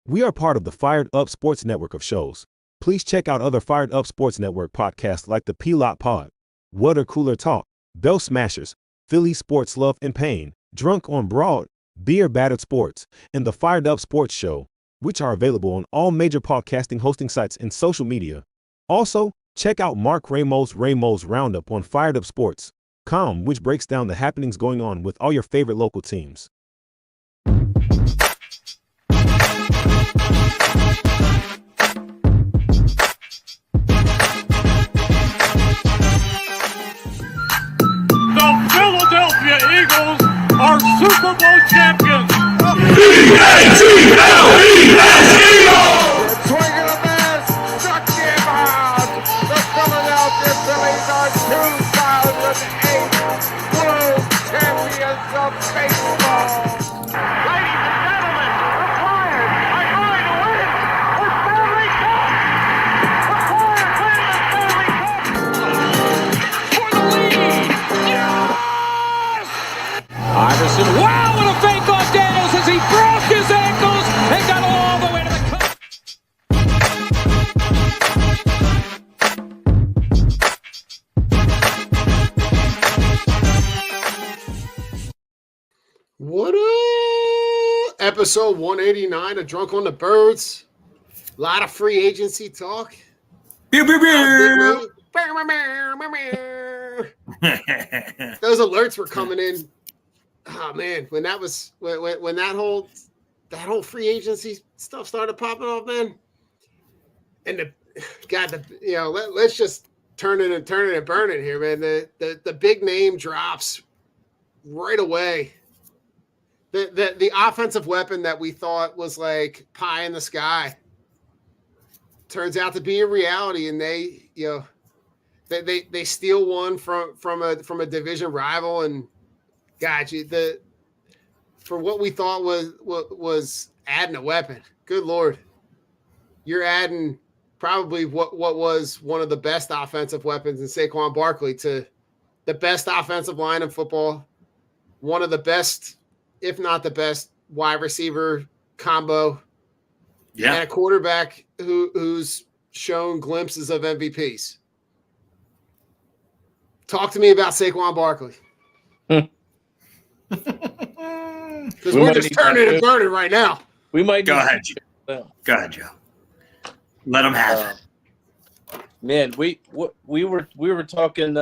We are part of the Fired Up Sports Network of shows. Please check out other Fired Up Sports Network podcasts like the P-Lot Pod, Water Cooler Talk, Bell Smashers, Philly Sports Love and Pain, Drunk on Broad, Beer Battered Sports, and the Fired Up Sports Show, which are available on all major podcasting hosting sites and social media. Also, check out Mark Ramos' Roundup on firedupsports.com, which breaks down the happenings going on with all your favorite local teams. The Philadelphia Eagles are Super Bowl champions. E-A-G-L-E-S, Swinging a miss, struck him out. The Philadelphia Phillies are 2008 World Champions of Baseball. Ladies and gentlemen, the Flyers are going to win the Stanley Cup. The Flyers win the Stanley Cup for the lead. Yes! Iverson, wow, what a fake off Daniels as he broke his ankles and got all the way to the cup. What up? Episode 189 of Drunk on the Birds. A lot of free agency talk. Beer, beer, beer. Those alerts were coming in. Oh man, when that was when that whole free agency stuff started popping off, man. And let's just turn it and burn it here, man. The big name drops right away. The offensive weapon that we thought was like pie in the sky turns out to be a reality, and they steal one from a division rival, and for what we thought was adding a weapon. Good Lord, you're adding probably what was one of the best offensive weapons in Saquon Barkley to the best offensive line in football, one of the best, if not the best, wide receiver combo, and a quarterback who's shown glimpses of MVPs. Talk to me about Saquon Barkley. Because we're just turning and burning right now. We might Go ahead, Joe. Go ahead, Joe. Let them have it. Man, we were talking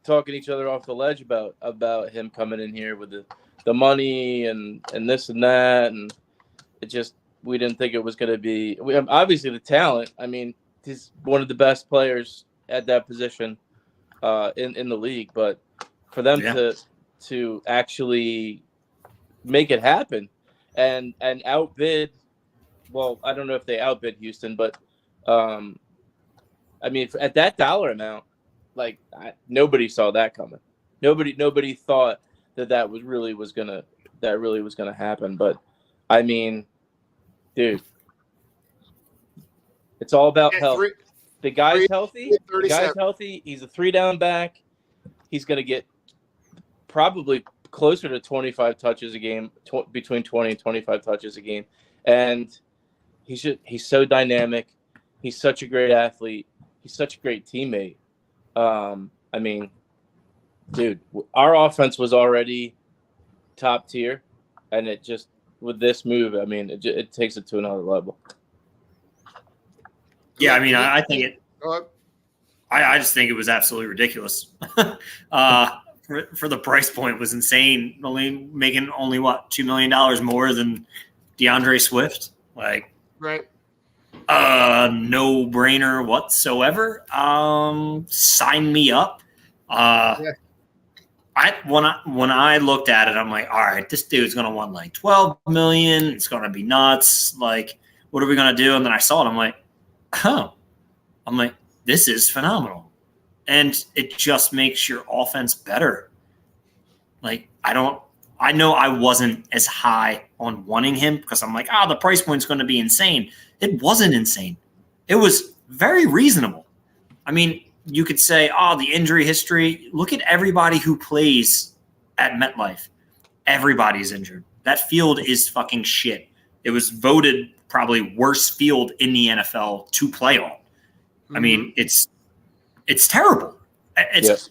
talking each other off the ledge about him coming in here with the money and this and that, and it just, we didn't think it was going to be. Obviously the talent. I mean, he's one of the best players at that position in the league, but for them to actually make it happen and outbid, well, I don't know if they outbid Houston, but I mean, at that dollar amount, like nobody saw that coming. Nobody thought that really was gonna happen. But I mean, dude, it's all about health. The guy's healthy. The guy's healthy. He's a 3-down back. He's gonna get probably closer to 25 touches a game, between 20 and 25 touches a game, and he's so dynamic. He's such a great athlete. He's such a great teammate. I mean, dude, our offense was already top tier, and it just, with this move, I mean, it takes it to another level. Yeah, I mean, I think it. I just think it was absolutely ridiculous. For the price point, was insane. Making only what, $2 million more than DeAndre Swift, like, right. No brainer whatsoever. Sign me up. When I looked at it, I'm like, all right, this dude's gonna want like 12 million. It's gonna be nuts. Like, what are we gonna do? And then I saw it. I'm like, this is phenomenal, and it just makes your offense better. Like, I know I wasn't as high on wanting him because I'm like, the price point's going to be insane. It wasn't insane. It was very reasonable. I mean, you could say, the injury history. Look at everybody who plays at MetLife. Everybody's injured. That field is fucking shit. It was voted probably worst field in the NFL to play on. I mean, it's terrible. It's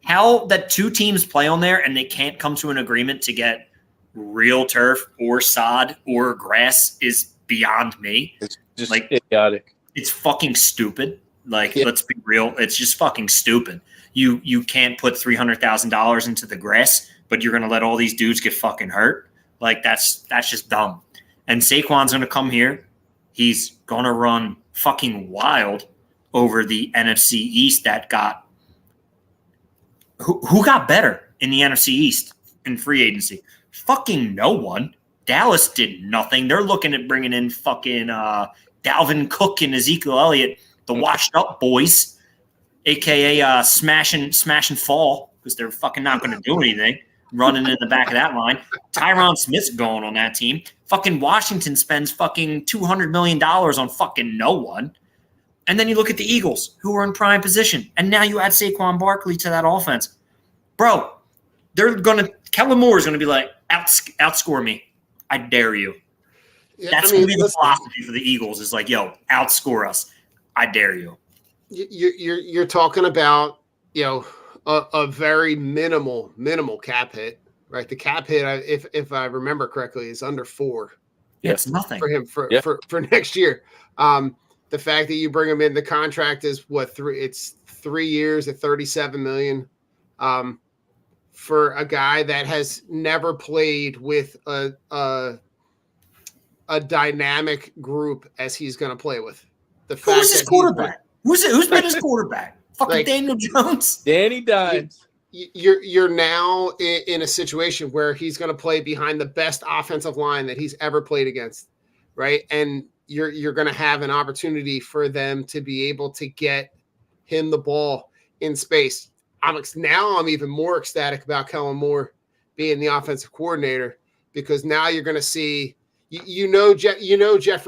how that two teams play on there and they can't come to an agreement to get real turf or sod or grass is beyond me. It's just like idiotic. It's fucking stupid. Like, let's be real. It's just fucking stupid. You can't put $300,000 into the grass, but you're going to let all these dudes get fucking hurt. Like, that's just dumb. And Saquon's going to come here. He's going to run fucking wild over the NFC East that got – who got better in the NFC East in free agency? Fucking no one. Dallas did nothing. They're looking at bringing in fucking Dalvin Cook and Ezekiel Elliott, the washed-up boys, a.k.a. smash and fall, because they're fucking not going to do anything, running in the back of that line. Tyron Smith's going on that team. Fucking Washington spends fucking $200 million on fucking no one. And then you look at the Eagles, who are in prime position, and now you add Saquon Barkley to that offense. Bro, Kellen Moore is going to be like, outscore me. I dare you. Yeah, That's going to be the philosophy for the Eagles is like, yo, outscore us. I dare you. You're talking about, a very minimal cap hit, right? The cap hit, if I remember correctly, is under 4. Yeah, it's nothing for him for next year. The fact that you bring him in, the contract is it's 3 years at $37 million. For a guy that has never played with a dynamic group as he's going to play with. Who's his quarterback? Who's been his quarterback? Fucking Daniel Jones. Danny Dimes. You're now in a situation where he's going to play behind the best offensive line that he's ever played against, right? And you're going to have an opportunity for them to be able to get him the ball in space. I'm even more ecstatic about Kellen Moore being the offensive coordinator, because now you're going to see, Jeffrey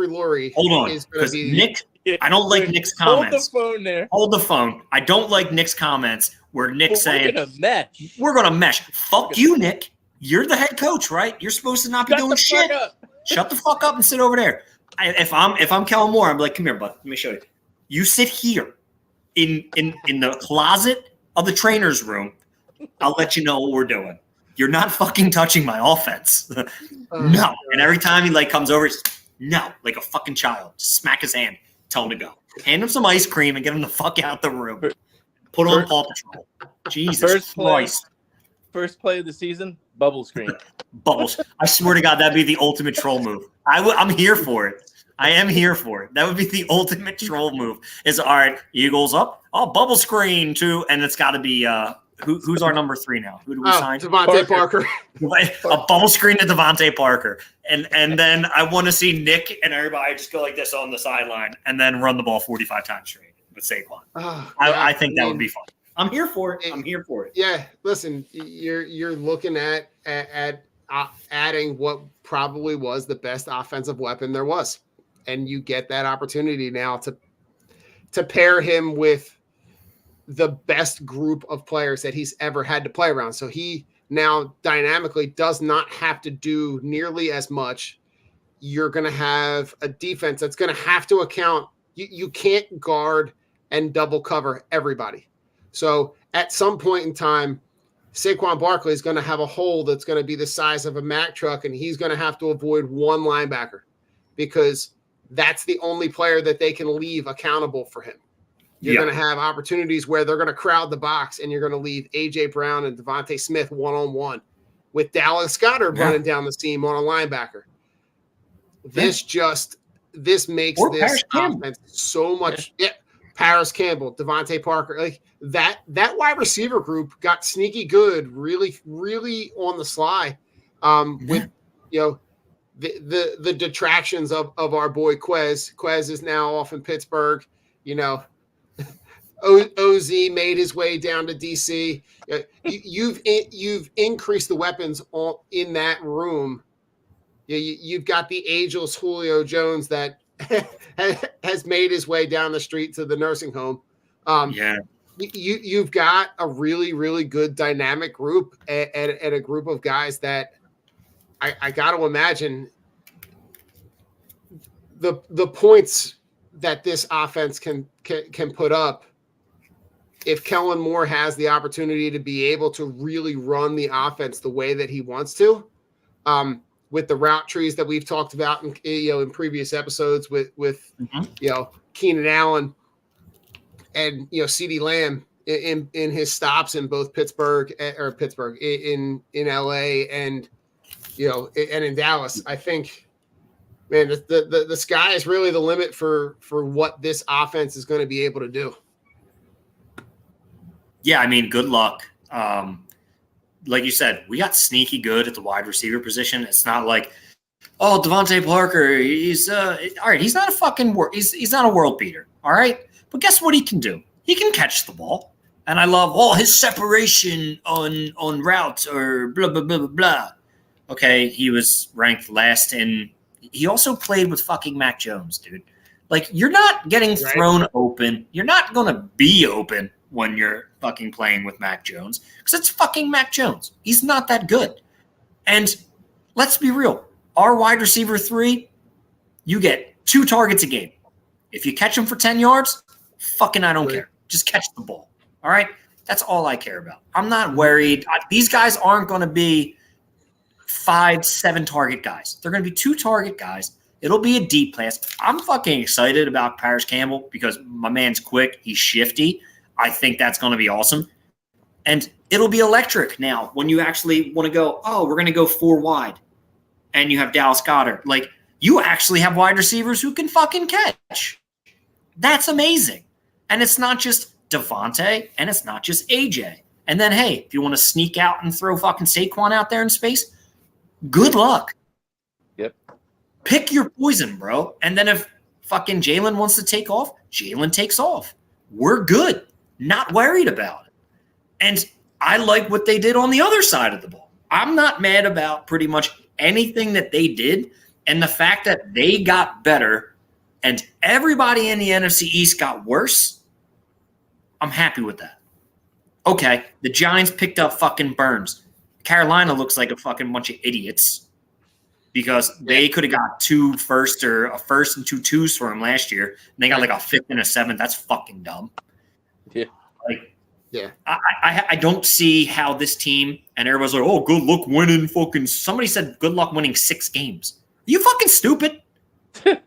Lurie. Hold on, because Nick, I don't like Nick's comments. Hold the phone there. Hold the phone. I don't like Nick's comments where Nick's saying, we're going to mesh. Fuck you, Nick. You're the head coach, right? You're supposed to not be doing shit. Shut the fuck up and sit over there. If I'm Kellen Moore, I'm like, come here, bud. Let me show you. You sit here in the closet of the trainer's room. I'll let you know what we're doing. You're not fucking touching my offense. No. And every time he comes over, no, like a fucking child. Just smack his hand. Tell him to go. Hand him some ice cream and get him the fuck out the room. Put on Paw Patrol. Jesus Christ. First play of the season, bubble screen. Bubbles. I swear to God, that'd be the ultimate troll move. I'm here for it. I am here for it. That would be the ultimate troll move. Is all right, Eagles up. Oh, bubble screen too. And it's got to be who's our number 3 now? Who do we sign? Devontae Parker. A bubble screen to Devontae Parker. And then I want to see Nick and everybody just go like this on the sideline and then run the ball 45 times straight with Saquon. I think that would be fun. I'm here for it. I'm here for it. Yeah, listen, you're looking at adding what probably was the best offensive weapon there was, and you get that opportunity now to pair him with the best group of players that he's ever had to play around. So he now dynamically does not have to do nearly as much. You're going to have a defense that's going to have to account. You can't guard and double cover everybody. So at some point in time, Saquon Barkley is going to have a hole that's going to be the size of a Mack truck, and he's going to have to avoid one linebacker because that's the only player that they can leave accountable for him. You're going to have opportunities where they're going to crowd the box, and you're going to leave A.J. Brown and Devontae Smith one-on-one with Dallas Goedert running down the seam on a linebacker. This makes this offense so much Paris Campbell, Devontae Parker, like that wide receiver group got sneaky good, really, really on the sly, with the detractions of our boy Quez. Quez is now off in Pittsburgh. OZ made his way down to DC. You've increased the weapons in that room. You've got the ageless Julio Jones that has made his way down the street to the nursing home. You've got a really, really good dynamic group and a group of guys that I got to imagine the points that this offense can put up, if Kellen Moore has the opportunity to be able to really run the offense the way that he wants to, with the route trees that we've talked about in previous episodes with Keenan Allen and CeeDee Lamb in his stops in both Pittsburgh in LA and and in Dallas. I think, man, the sky is really the limit for what this offense is going to be able to do. Yeah, I mean, good luck. Like you said, we got sneaky good at the wide receiver position. It's not like, oh, Devontae Parker, he's all right. He's not a fucking he's not a world beater. All right, but guess what he can do? He can catch the ball, and I love his separation on routes or blah blah blah blah blah. Okay, he was ranked last in. He also played with fucking Mac Jones, dude. Like, you're not getting thrown open. You're not going to be open when you're fucking playing with Mac Jones because it's fucking Mac Jones. He's not that good. And let's be real. Our wide receiver 3, you get 2 targets a game. If you catch him for 10 yards, fucking I don't care. Just catch the ball. All right? That's all I care about. I'm not worried. These guys aren't going to be 5, 7 target guys. They're going to be 2 target guys. It'll be a deep pass. I'm fucking excited about Paris Campbell because my man's quick. He's shifty. I think that's going to be awesome. And it'll be electric now when you actually want to go, we're going to go 4 wide. And you have Dallas Goedert. Like, you actually have wide receivers who can fucking catch. That's amazing. And it's not just Devontae and it's not just AJ. And then, hey, if you want to sneak out and throw fucking Saquon out there in space, good luck. Yep. Pick your poison, bro. And then if fucking Jalen wants to take off, Jalen takes off. We're good. Not worried about it. And I like what they did on the other side of the ball. I'm not mad about pretty much anything that they did. And the fact that they got better and everybody in the NFC East got worse, I'm happy with that. Okay, the Giants picked up fucking Burns. Carolina looks like a fucking bunch of idiots because they could have got 2 firsts or a first and 2 twos for him last year. And they got like a 5th and a 7th. That's fucking dumb. Yeah. I don't see how this team and everybody's like, oh, good luck winning fucking. Somebody said good luck winning 6 games. Are you fucking stupid? I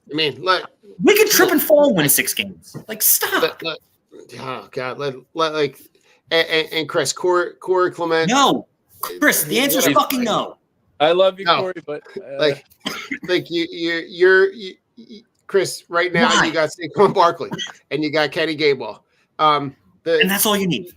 mean, look, we could trip and fall win 6 games. Like, stop. Oh God, and Chris, Corey Clement. No, Chris, the answer is fucking no. I love you, Corey, but like you're Chris. Right now, you got Saquon Barkley and you got Kenny Gainwell. And that's all you need.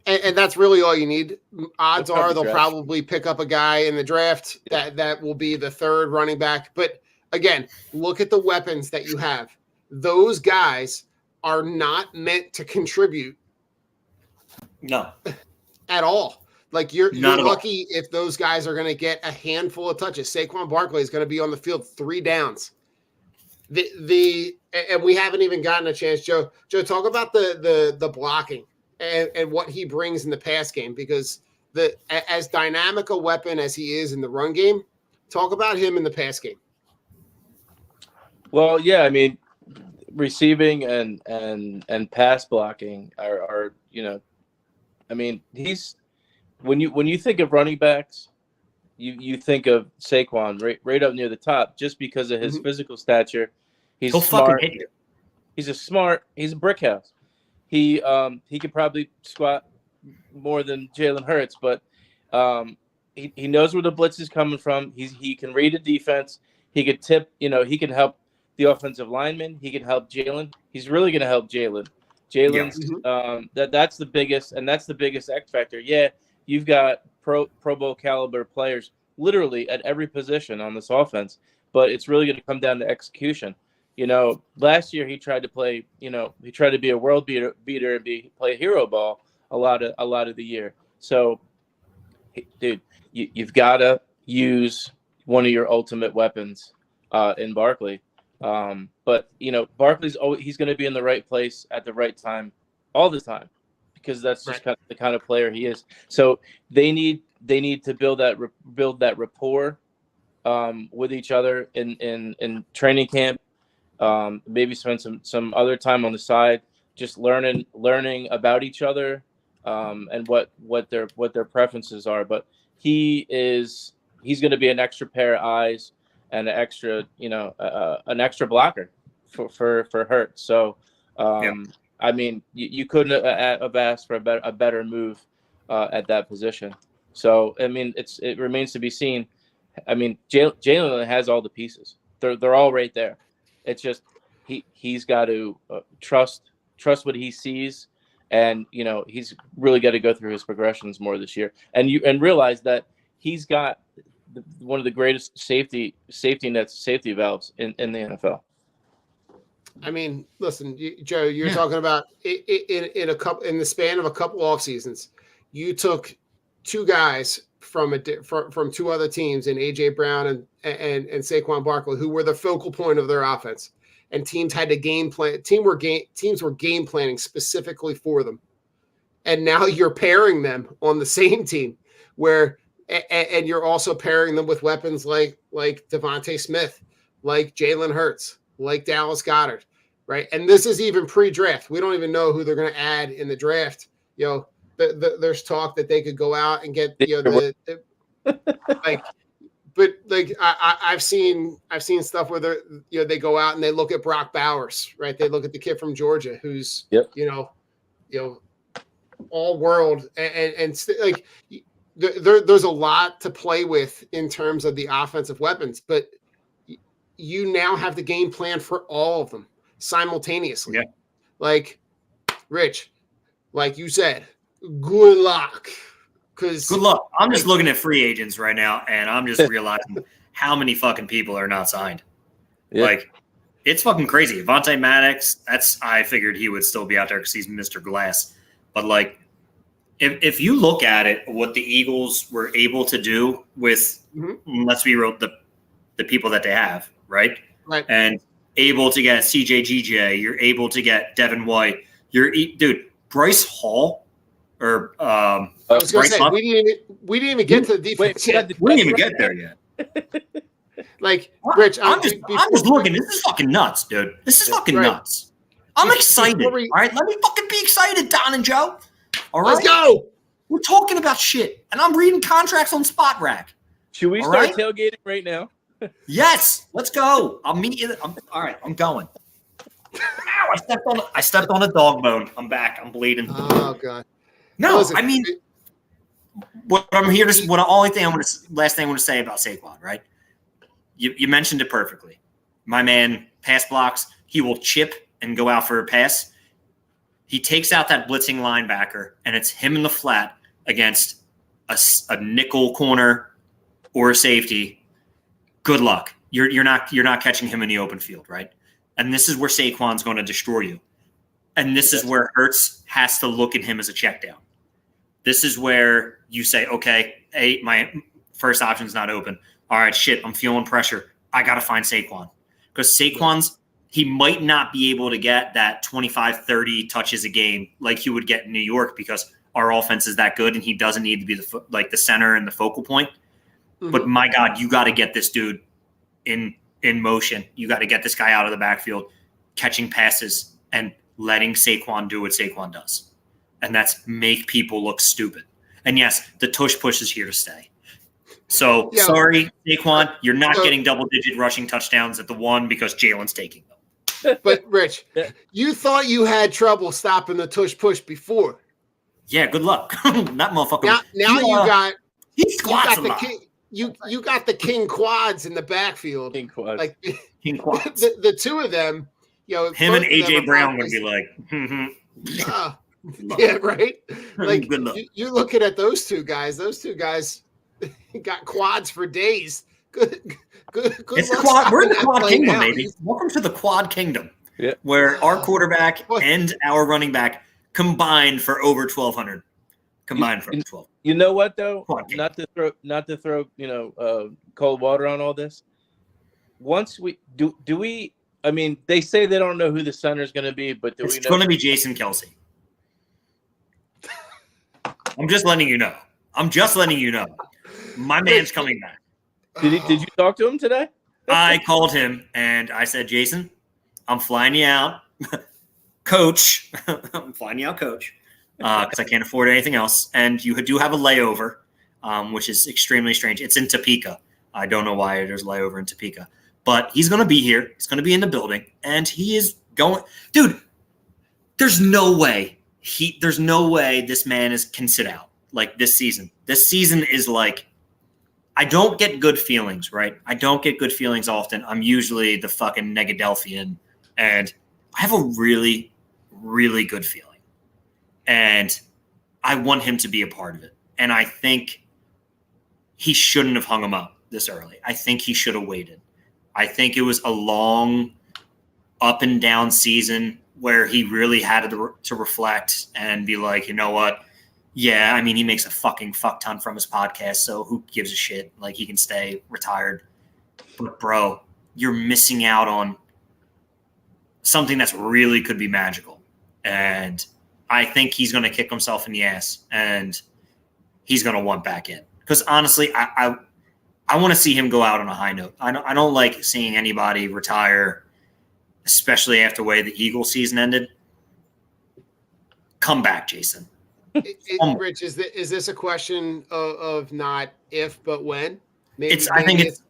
And that's really all you need. Odds are they'll draft. probably pick up a guy in the draft that will be the 3rd running back. But again, look at the weapons that you have. Those guys are not meant to contribute. No. At all. Like you're lucky if those guys are going to get a handful of touches. Saquon Barkley is going to be on the field 3 downs. And we haven't even gotten a chance, Joe. Joe, talk about the blocking and what he brings in the pass game, because as dynamic a weapon as he is in the run game, talk about him in the pass game. Well, yeah, I mean, receiving and pass blocking are I mean, he's when you think of running backs, you think of Saquon right up near the top just because of his physical stature. He's smart. He's a brick house. He could probably squat more than Jalen Hurts, but he knows where the blitz is coming from. He can read a defense. He could tip, he can help the offensive lineman. He can help Jalen. He's really going to help Jalen. Jalen's that's the biggest, and that's the biggest X factor. Yeah, you've got Pro Bowl caliber players literally at every position on this offense, but it's really going to come down to execution. Last year he tried to play, he tried to be a world beater and play hero ball a lot of the year. So, dude, you've got to use one of your ultimate weapons in Barkley. But Barkley's he's going to be in the right place at the right time all the time, because that's just kind of the kind of player he is. So they need to build that rapport with each other in training camp. Maybe spend some other time on the side, just learning about each other, and what their preferences are. But he's going to be an extra pair of eyes and an extra blocker for Hurts. So I mean, you couldn't have asked for a better move at that position. So I mean, it remains to be seen. I mean, Jalen has all the pieces. They're all right there. It's just he's got to trust what he sees, and he's really got to go through his progressions more this year, and realize that he's got one of the greatest safety valves in the NFL. I mean, listen, Joe, you're talking about in the span of a couple off seasons, you took two guys from two other teams in AJ Brown and Saquon Barkley, who were the focal point of their offense, and teams had to game plan. Teams were game planning specifically for them, and now you're pairing them on the same team, and you're also pairing them with weapons like Devontae Smith, like Jalen Hurts, like Dallas Goedert, right? And this is even pre-draft. We don't even know who they're going to add in the draft. There's talk that they could go out and get I've seen stuff where they go out and they look at Brock Bowers, right? They look at the kid from Georgia who's all world and there's a lot to play with in terms of the offensive weapons, but you now have the game plan for all of them simultaneously. Yeah. Like Rich, like you said, good luck. Good luck. I'm just looking at free agents right now, and I'm just realizing how many fucking people are not signed. Yeah. Like, it's fucking crazy. Avonte Maddox, I figured he would still be out there because he's Mr. Glass. But, like, if you look at it, what the Eagles were able to do with, let's be real, the people that they have, right? Right. And able to get CJGJ, you're able to get Devin White. Dude, Bryce Hall or I was going to say, we didn't even get to the defense yet. We didn't even get there yet. Like, Rich, I'm just looking. This is fucking nuts, dude. This is fucking nuts. I'm excited. All right, let me fucking be excited, Don and Joe. All right, let's go. We're talking about shit, and I'm reading contracts on Spot Rack. Should we start tailgating right now? Yes, let's go. I'll meet you. All right, I'm going. Ow, I stepped on a dog bone. I'm back. I'm bleeding. Oh god. No, I mean, last thing I want to say about Saquon, right? You mentioned it perfectly. My man, pass blocks. He will chip and go out for a pass. He takes out that blitzing linebacker, and it's him in the flat against a nickel corner or a safety. Good luck. You're not catching him in the open field, right? And this is where Saquon's going to destroy you. And this is where Hurts has to look at him as a check down. This is where you say, okay, hey, my first option's not open. All right, shit, I'm feeling pressure. I got to find Saquon. Because he might not be able to get that 25, 30 touches a game like he would get in New York because our offense is that good and he doesn't need to be the center and the focal point. Mm-hmm. But my God, you got to get this dude in motion. You got to get this guy out of the backfield, catching passes and letting Saquon do what Saquon does. And that's make people look stupid. And yes, the tush push is here to stay. So sorry, Saquon, you're not getting double-digit rushing touchdowns at the one because Jalen's taking them. But Rich, you thought you had trouble stopping the tush push before. Yeah, good luck. That motherfucker. Now you got the king quads in the backfield. King quads. Like king quads. The two of them, him and AJ Brown would be like, yeah, right. Like good luck. You're looking at those two guys. Those two guys got quads for days. Good. It's quad. We're in the quad kingdom, baby. Welcome to the quad kingdom, where our quarterback and our running back combined for over 1,200. Combined for 12. You know what though? Not to throw cold water on all this. Once we do we? I mean, they say they don't know who the center is going to be, but it's going to be Jason Kelsey. I'm just letting you know. My man's coming back. Did you talk to him today? I called him and I said, Jason, I'm flying you out, coach. I'm flying you out, coach, because I can't afford anything else. And you do have a layover, which is extremely strange. It's in Topeka. I don't know why there's a layover in Topeka, but he's going to be here. He's going to be in the building, and he is going. Dude, there's no way this man can sit out like this season. This season is like. I don't get good feelings, right? I don't get good feelings often. I'm usually the fucking Negadelphian, and I have a really, really good feeling. And I want him to be a part of it. And I think he shouldn't have hung him up this early. I think he should have waited. I think it was a long up and down season where he really had to reflect and be like, you know what? Yeah, I mean, he makes a fucking fuck ton from his podcast, so who gives a shit? Like, he can stay retired. But, bro, you're missing out on something that's really could be magical. And I think he's going to kick himself in the ass, and he's going to want back in. Because, honestly, I want to see him go out on a high note. I don't like seeing anybody retire, especially after the way the Eagles season ended. Come back, Jason. Rich, is this a question of not if but when? I think it's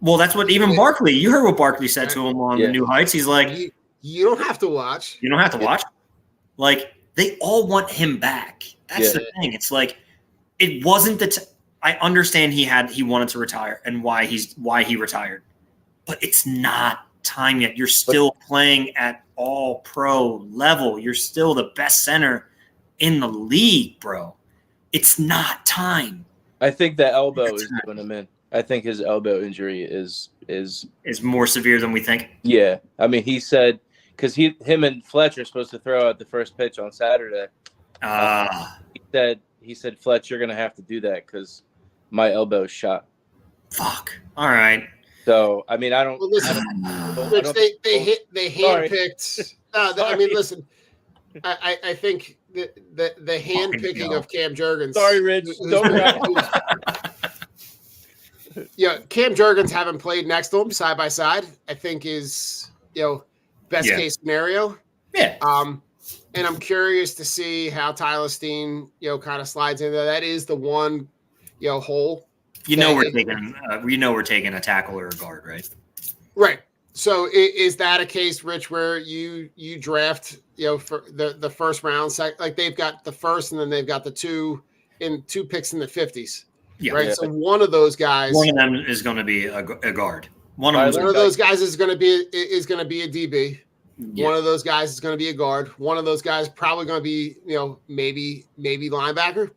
well. That's what even Barkley. You heard what Barkley said to him on the New Heights. He's like, you don't have to watch. You don't have to watch. Like they all want him back. That's the thing. It's like it wasn't I understand he wanted to retire and why he retired, but it's not time yet. You're still playing at all pro level. You're still the best center in the league, bro. It's not time. I think that elbow is doing him in. I think his elbow injury is more severe than we think. Yeah, I mean, he said because him and Fletcher are supposed to throw out the first pitch on Saturday. He said Fletcher, you're gonna have to do that because my elbow's shot. Fuck. All right. So I mean, I don't. Well, listen, Rich, they handpicked. I mean, listen. I think the hand picking of Cam Jurgens. Sorry, Rich. Cam Jurgens having played next to him side by side, I think is best case scenario. Yeah. And I'm curious to see how Tyler Steen kind of slides in there. That is the one hole. We're taking a tackle or a guard, right? Right. So is that a case, Rich, where you draft, for the first round, like they've got the first and then they've got the two picks in the 50s. Yeah. Right. Yeah. So one of those guys, one of them is going to be a guard. One of those guys is going to be a DB. Yeah. One of those guys is going to be a guard. One of those guys probably going to be, maybe linebacker.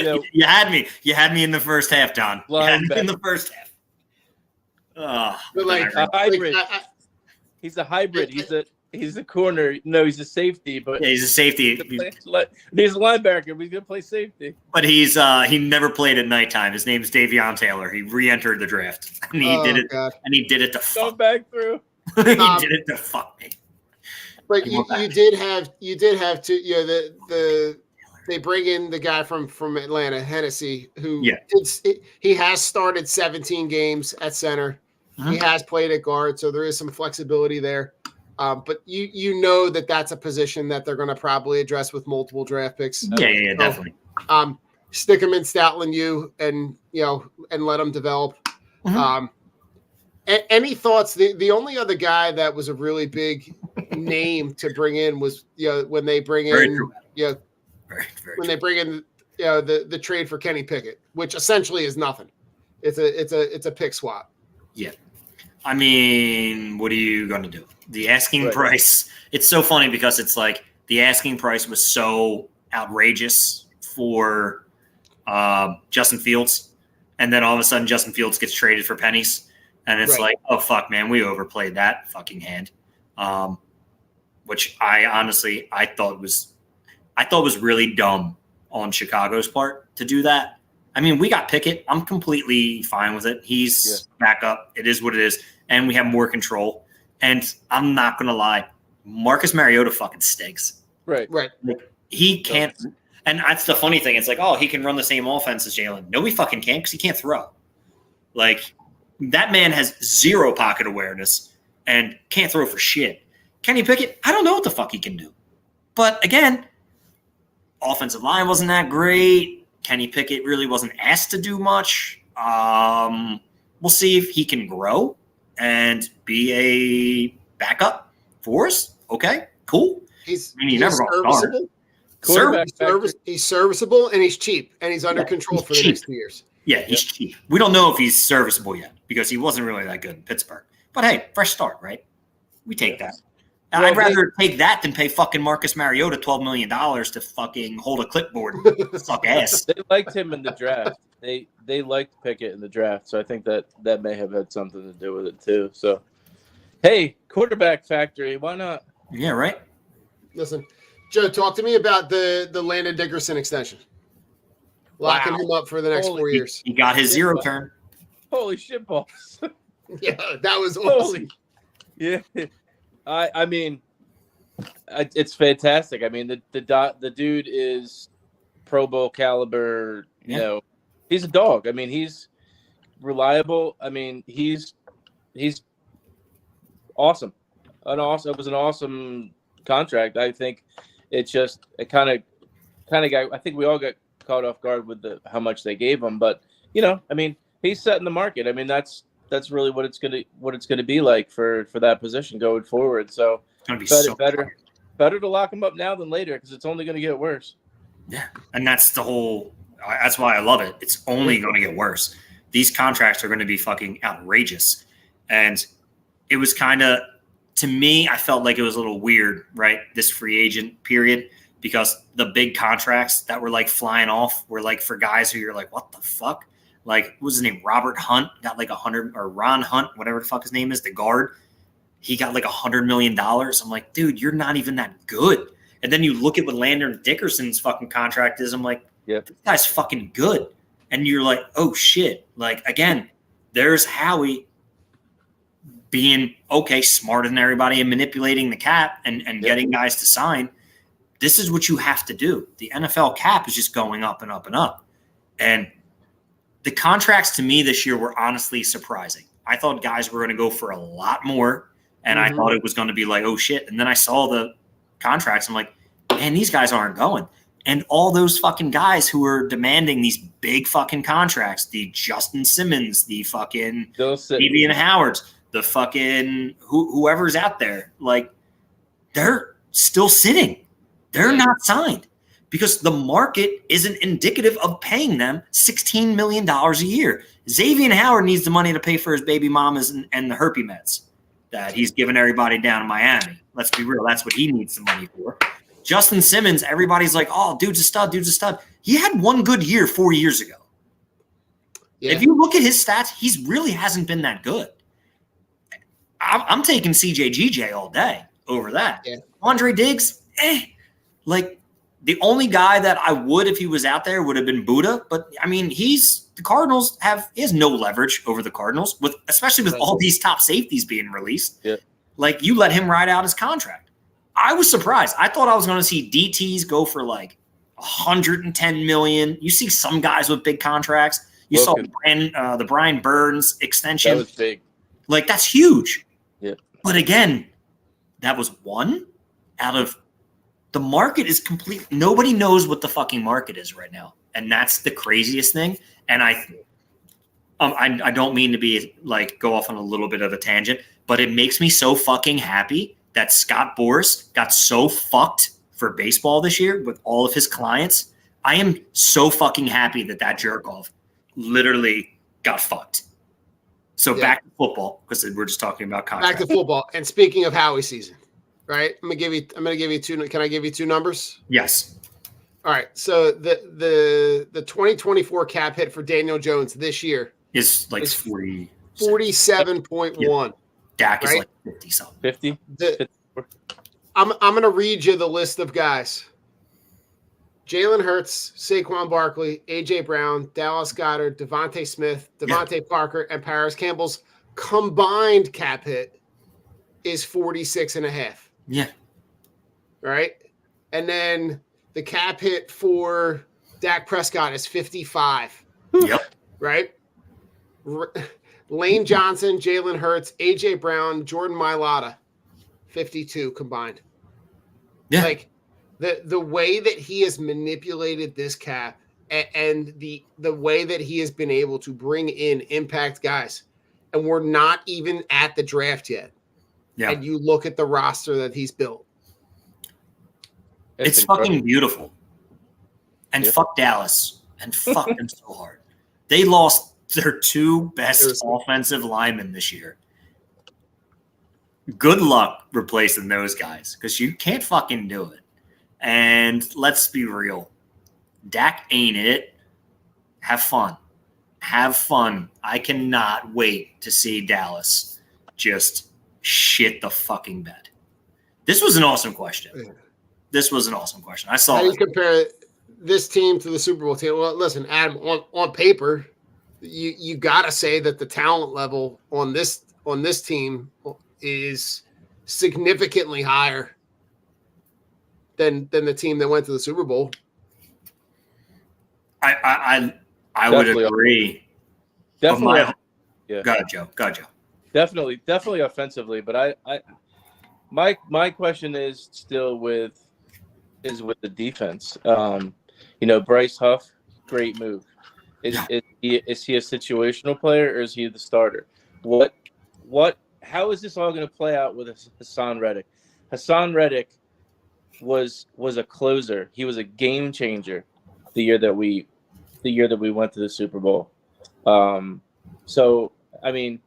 You had me. You had me in the first half, Don. You had me in the first half. But a hybrid. He's a hybrid. He's a corner. No, he's a safety. But he's a safety. He's a linebacker. But he's gonna play safety. But he never played at nighttime. His name's Davion Taylor. He re-entered the draft, and he did it. God. And he did it to fuck. Go back through. He did it to fuck me. But you did have to they bring in the guy from Atlanta, Hennessy, who he has started 17 games at center. Uh-huh. He has played at guard, so there is some flexibility there. But you know that's a position that they're going to probably address with multiple draft picks. Yeah, definitely. Stick him in Stoutland U and let him develop. Uh-huh. Any thoughts? The only other guy that was a really big name to bring in was when they bring in they bring in the trade for Kenny Pickett, which essentially is nothing. It's a pick swap. Yeah, I mean, what are you going to do? The asking price. It's so funny because it's like the asking price was so outrageous for Justin Fields, and then all of a sudden Justin Fields gets traded for pennies. And it's like, oh, fuck, man, we overplayed that fucking hand, which I thought was really dumb on Chicago's part to do that. I mean, we got Pickett. I'm completely fine with it. He's back up. It is what it is. And we have more control. And I'm not going to lie. Marcus Mariota fucking stinks. Right. Like, he can't. And that's the funny thing. It's like, oh, he can run the same offense as Jalen. No, he fucking can't because he can't throw. Like, that man has zero pocket awareness and can't throw for shit. Kenny Pickett, I don't know what the fuck he can do. But again, offensive line wasn't that great. Kenny Pickett really wasn't asked to do much. We'll see if he can grow and be a backup for us. Okay, cool. He's You never got started. serviceable. Quarterback He's serviceable and he's cheap and he's under Yeah, control he's for the cheap. next 2 years. Yeah, he's cheap. We don't know if he's serviceable yet because he wasn't really that good in Pittsburgh. But hey, fresh start, right? We take that. Well, I'd rather take that than pay fucking Marcus Mariota $12 million to fucking hold a clipboard and suck ass. They liked him in the draft. They liked Pickett in the draft, so I think that may have had something to do with it too. So, hey, quarterback factory, why not? Yeah, right? Listen, Joe, talk to me about the Landon Dickerson extension. Locking him up for the next Holy- 4 years. He got his zero turn. Holy shit balls! Yeah, that was awesome. Holy, yeah. I mean, it's fantastic. I mean, the dude is Pro Bowl caliber. You Yeah. know, he's a dog. I mean, he's reliable. I mean, he's awesome. It was an awesome contract. I think it kind of got. I think we all got caught off guard with how much they gave him. But I mean, he's setting the market. I mean, that's really what it's gonna be like for that position going forward. So It's gonna be better to lock him up now than later because it's only gonna get worse. Yeah, and that's that's why I love it. It's only going to get worse. These contracts are going to be fucking outrageous. And it was kind of, to me, I felt like it was a little weird, right? This free agent period, because the big contracts that were like flying off were like for guys who you're like, what the fuck? Like, what was his name? Robert Hunt got like 100, or Ron Hunt, whatever the fuck his name is, the guard. He got like $100 million. I'm like, dude, you're not even that good. And then you look at what Landon Dickerson's fucking contract is. I'm like, Yep. This guy's fucking good. And you're like, oh shit. Like, again, there's Howie being smarter than everybody and manipulating the cap and getting guys to sign. This is what you have to do. The NFL cap is just going up and up and up. And the contracts to me this year were honestly surprising. I thought guys were going to go for a lot more. And I thought it was going to be like, oh shit. And then I saw the contracts. I'm like, man, these guys aren't going. And all those fucking guys who are demanding these big fucking contracts, the Justin Simmons, the fucking Devian Howards, the fucking whoever's out there, like, they're still sitting. They're not signed because the market isn't indicative of paying them $16 million a year. Xavier Howard needs the money to pay for his baby mamas and the herpes meds that he's giving everybody down in Miami. Let's be real. That's what he needs the money for. Justin Simmons, everybody's like, oh, dude's a stud. He had one good year 4 years ago. Yeah. If you look at his stats, he really hasn't been that good. I'm taking CJGJ all day over that. Yeah. Andre Diggs, like, the only guy that I would, if he was out there, would have been Buddha. But, I mean, the Cardinals he has no leverage over the Cardinals, especially with all these top safeties being released. Yeah. Like, you let him ride out his contract. I was surprised. I thought I was going to see DTs go for like $110 million. You see some guys with big contracts. You saw the Brian Burns extension. That was big. Like, that's huge. Yeah. But again, that was one out of the market is complete. Nobody knows what the fucking market is right now. And that's the craziest thing. And I don't mean to be like go off on a little bit of a tangent, but it makes me so fucking happy that Scott Boras got so fucked for baseball this year with all of his clients. I am so fucking happy that jerk-off literally got fucked. So back to football, because we're just talking about contracts. Back to football. And speaking of Howie season, right? I'm gonna give you two. Can I give you two numbers? Yes. All right. So the 2024 cap hit for Daniel Jones this year is like 47.1. Yeah. Dak is like 50 something. 50? I'm going to read you the list of guys. Jalen Hurts, Saquon Barkley, A.J. Brown, Dallas Goedert, Devontae Smith, Devontae Parker, and Paris Campbell's combined cap hit is 46.5. Yeah. All right. And then the cap hit for Dak Prescott is 55. Yep. Right? Lane Johnson, Jalen Hurts, AJ Brown, Jordan Mailata, 52 combined. Yeah. Like the way that he has manipulated this cap and the way that he has been able to bring in impact guys, and we're not even at the draft yet. Yeah. And you look at the roster that he's built. It's fucking beautiful. And Yeah. fuck Dallas. And fuck them so hard. They lost their two best Seriously. offensive linemen this year. Good luck replacing those guys because you can't fucking do it. And let's be real. Dak ain't it. Have fun. Have fun. I cannot wait to see Dallas just shit the fucking bed. This was an awesome question. This was an awesome question. I saw How do you it. compare this team to the Super Bowl team? Well, listen, Adam, on paper, you got to say that the talent level on this team is significantly higher than the team that went to the Super Bowl. I would Definitely. agree. But Definitely, yeah. Go ahead, Joe. Go ahead, Joe. Definitely offensively, but my question is still with the defense. Bryce Huff, great move. Is he a situational player or is he the starter? How is this all going to play out with Hassan Reddick? Hassan Reddick was a closer. He was a game changer the year that we went to the Super Bowl. So I mean,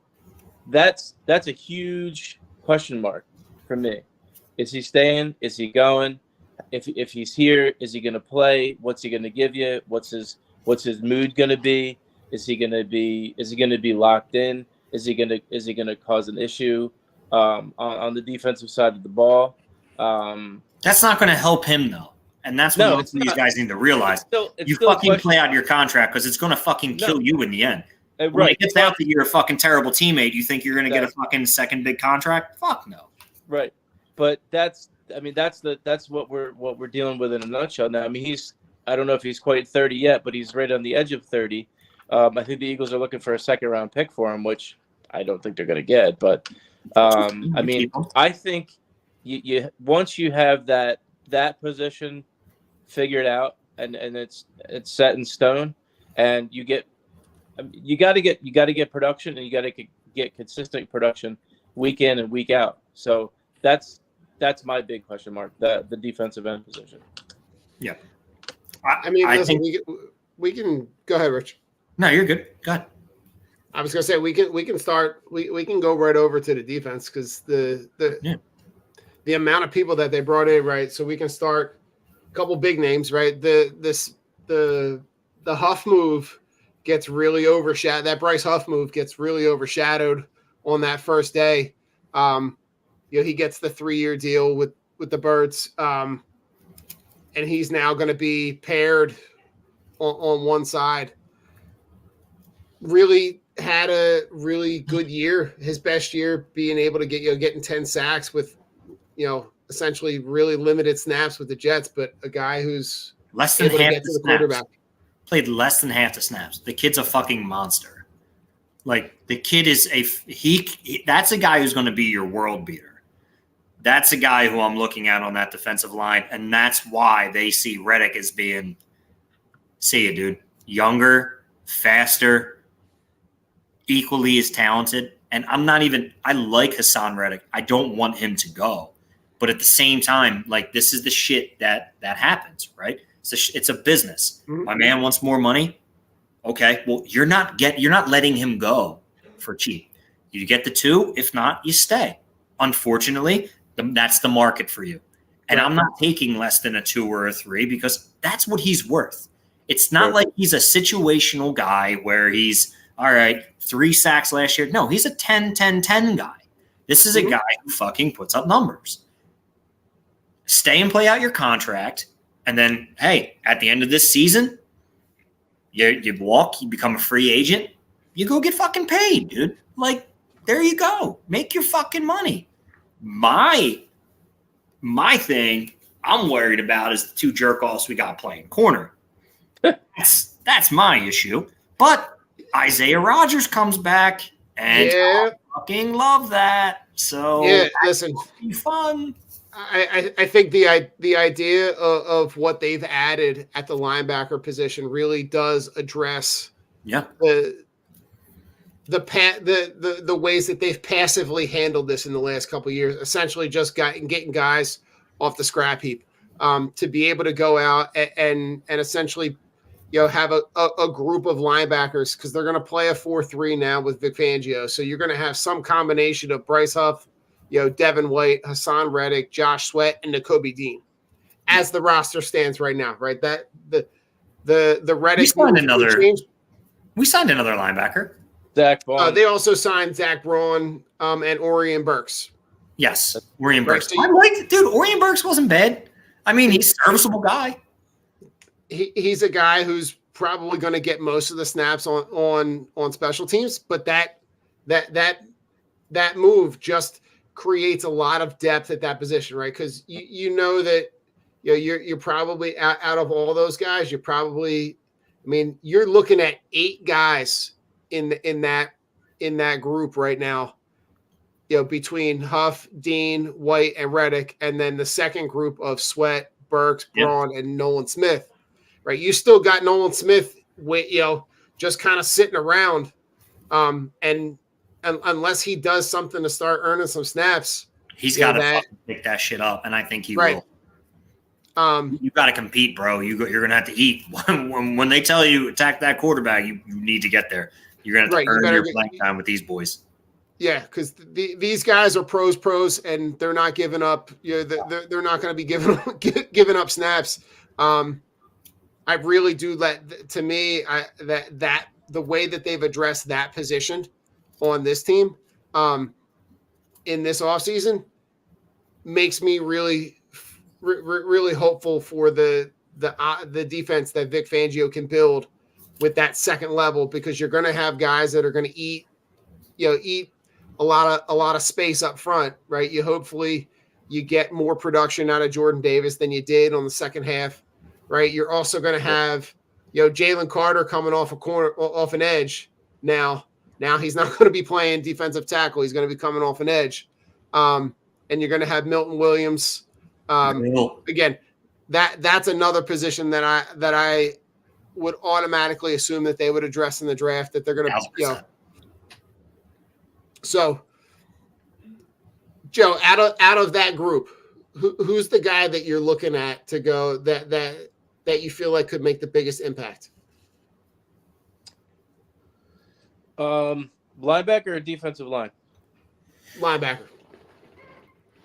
that's a huge question mark for me. Is he staying? Is he going? If he's here, is he going to play? What's he going to give you? What's his mood going to be? Is he going to be locked in? Is he going to cause an issue on the defensive side of the ball? That's not going to help him though, and that's what most of these guys need to realize. You fucking play out your contract because it's going to fucking kill you in the end. When it gets out that you're a fucking terrible teammate, you think you're going to get a fucking second big contract? Fuck no. Right, but that's what we're dealing with in a nutshell now. I mean, I don't know if he's quite 30 yet, but he's right on the edge of 30. I think the Eagles are looking for a second round pick for him, which I don't think they're going to get. But I mean, I think you once you have that position figured out and it's set in stone, and you got to get production, and you got to get consistent production week in and week out. So that's my big question mark, the defensive end position. Yeah. I mean, listen, we can go ahead, Rich. No, you're good. Go ahead. I was gonna say we can start. We can go right over to the defense because the amount of people that they brought in, right? So we can start a couple big names, right? The Huff move gets really overshadowed. That Bryce Huff move gets really overshadowed on that first day. He gets the 3-year deal with the Birds, and he's now going to be paired on one side. Really had a really good year. His best year being able to getting 10 sacks with, essentially really limited snaps with the Jets, but a guy who's less than able to half get the to the snaps. quarterback. Played less than half the snaps. The kid's a fucking monster. Like the kid is that's a guy who's going to be your world beater. That's a guy who I'm looking at on that defensive line, and that's why they see Reddick as being, see you, dude, younger, faster, equally as talented. And I like Hassan Reddick. I don't want him to go. But at the same time, like, this is the shit that happens, right? It's a business. Mm-hmm. My man wants more money. Okay, well, you're not letting him go for cheap. You get the 2. If not, you stay. Unfortunately, that's the market for you. And I'm not taking less than a 2 or a 3 because that's what he's worth. It's not like he's a situational guy where he's, all right, 3 sacks last year. No, he's a 10-10-10 guy. This is a guy who fucking puts up numbers. Stay and play out your contract. And then, hey, at the end of this season, you walk, you become a free agent, you go get fucking paid, dude. Like, there you go. Make your fucking money. My thing I'm worried about is the two jerk-offs we got playing corner. That's my issue. But Isaiah Rodgers comes back, and Yeah. I fucking love that. So Yeah, listen, that'll be fun. I think the idea of what they've added at the linebacker position really does address Yeah. the ways that they've passively handled this in the last couple of years. Essentially, just getting guys off the scrap heap to be able to go out and essentially, have a group of linebackers, because they're going to play a 4-3 now with Vic Fangio. So you're going to have some combination of Bryce Huff, Devin White, Hassan Reddick, Josh Sweat, and Nakobe Dean, as the roster stands right now. Right, that the Reddick We signed another linebacker. Zach Vaughn. They also signed Zach Braun and Orion Burks. Yes, Orion Burks. So Orion Burks wasn't bad. I mean, he's a serviceable guy. He's a guy who's probably going to get most of the snaps on special teams, but that move just creates a lot of depth at that position, right? Because you know that you're probably out of all those guys, you're looking at 8 guys in that group right now, between Huff, Dean, White, and Reddick, and then the second group of Sweat, Burks, Braun, and Nolan Smith. Right, you still got Nolan Smith, just kind of sitting around, and unless he does something to start earning some snaps, he's got to pick that shit up, and I think he will. You got to compete, bro. You're going to have to eat. When they tell you attack that quarterback, you need to get there. You're going to have to earn your playing time with these boys. Yeah, because these guys are pros, and they're not giving up. They're not going to be giving up snaps. I really do to me, that the way that they've addressed that position on this team in this offseason makes me really hopeful for the defense that Vic Fangio can build with that second level, because you're going to have guys that are going to eat a lot of space up front, right? Hopefully you get more production out of Jordan Davis than you did on the second half. Right, you're also going to have, Jalen Carter coming off an edge. Now he's not going to be playing defensive tackle. He's going to be coming off an edge, and you're going to have Milton Williams. Again, that's another position that I would automatically assume that they would address in the draft, that they're going to, So, Joe, out of that group, who's the guy that you're looking at to go that you feel like could make the biggest impact? Linebacker or defensive line? Linebacker.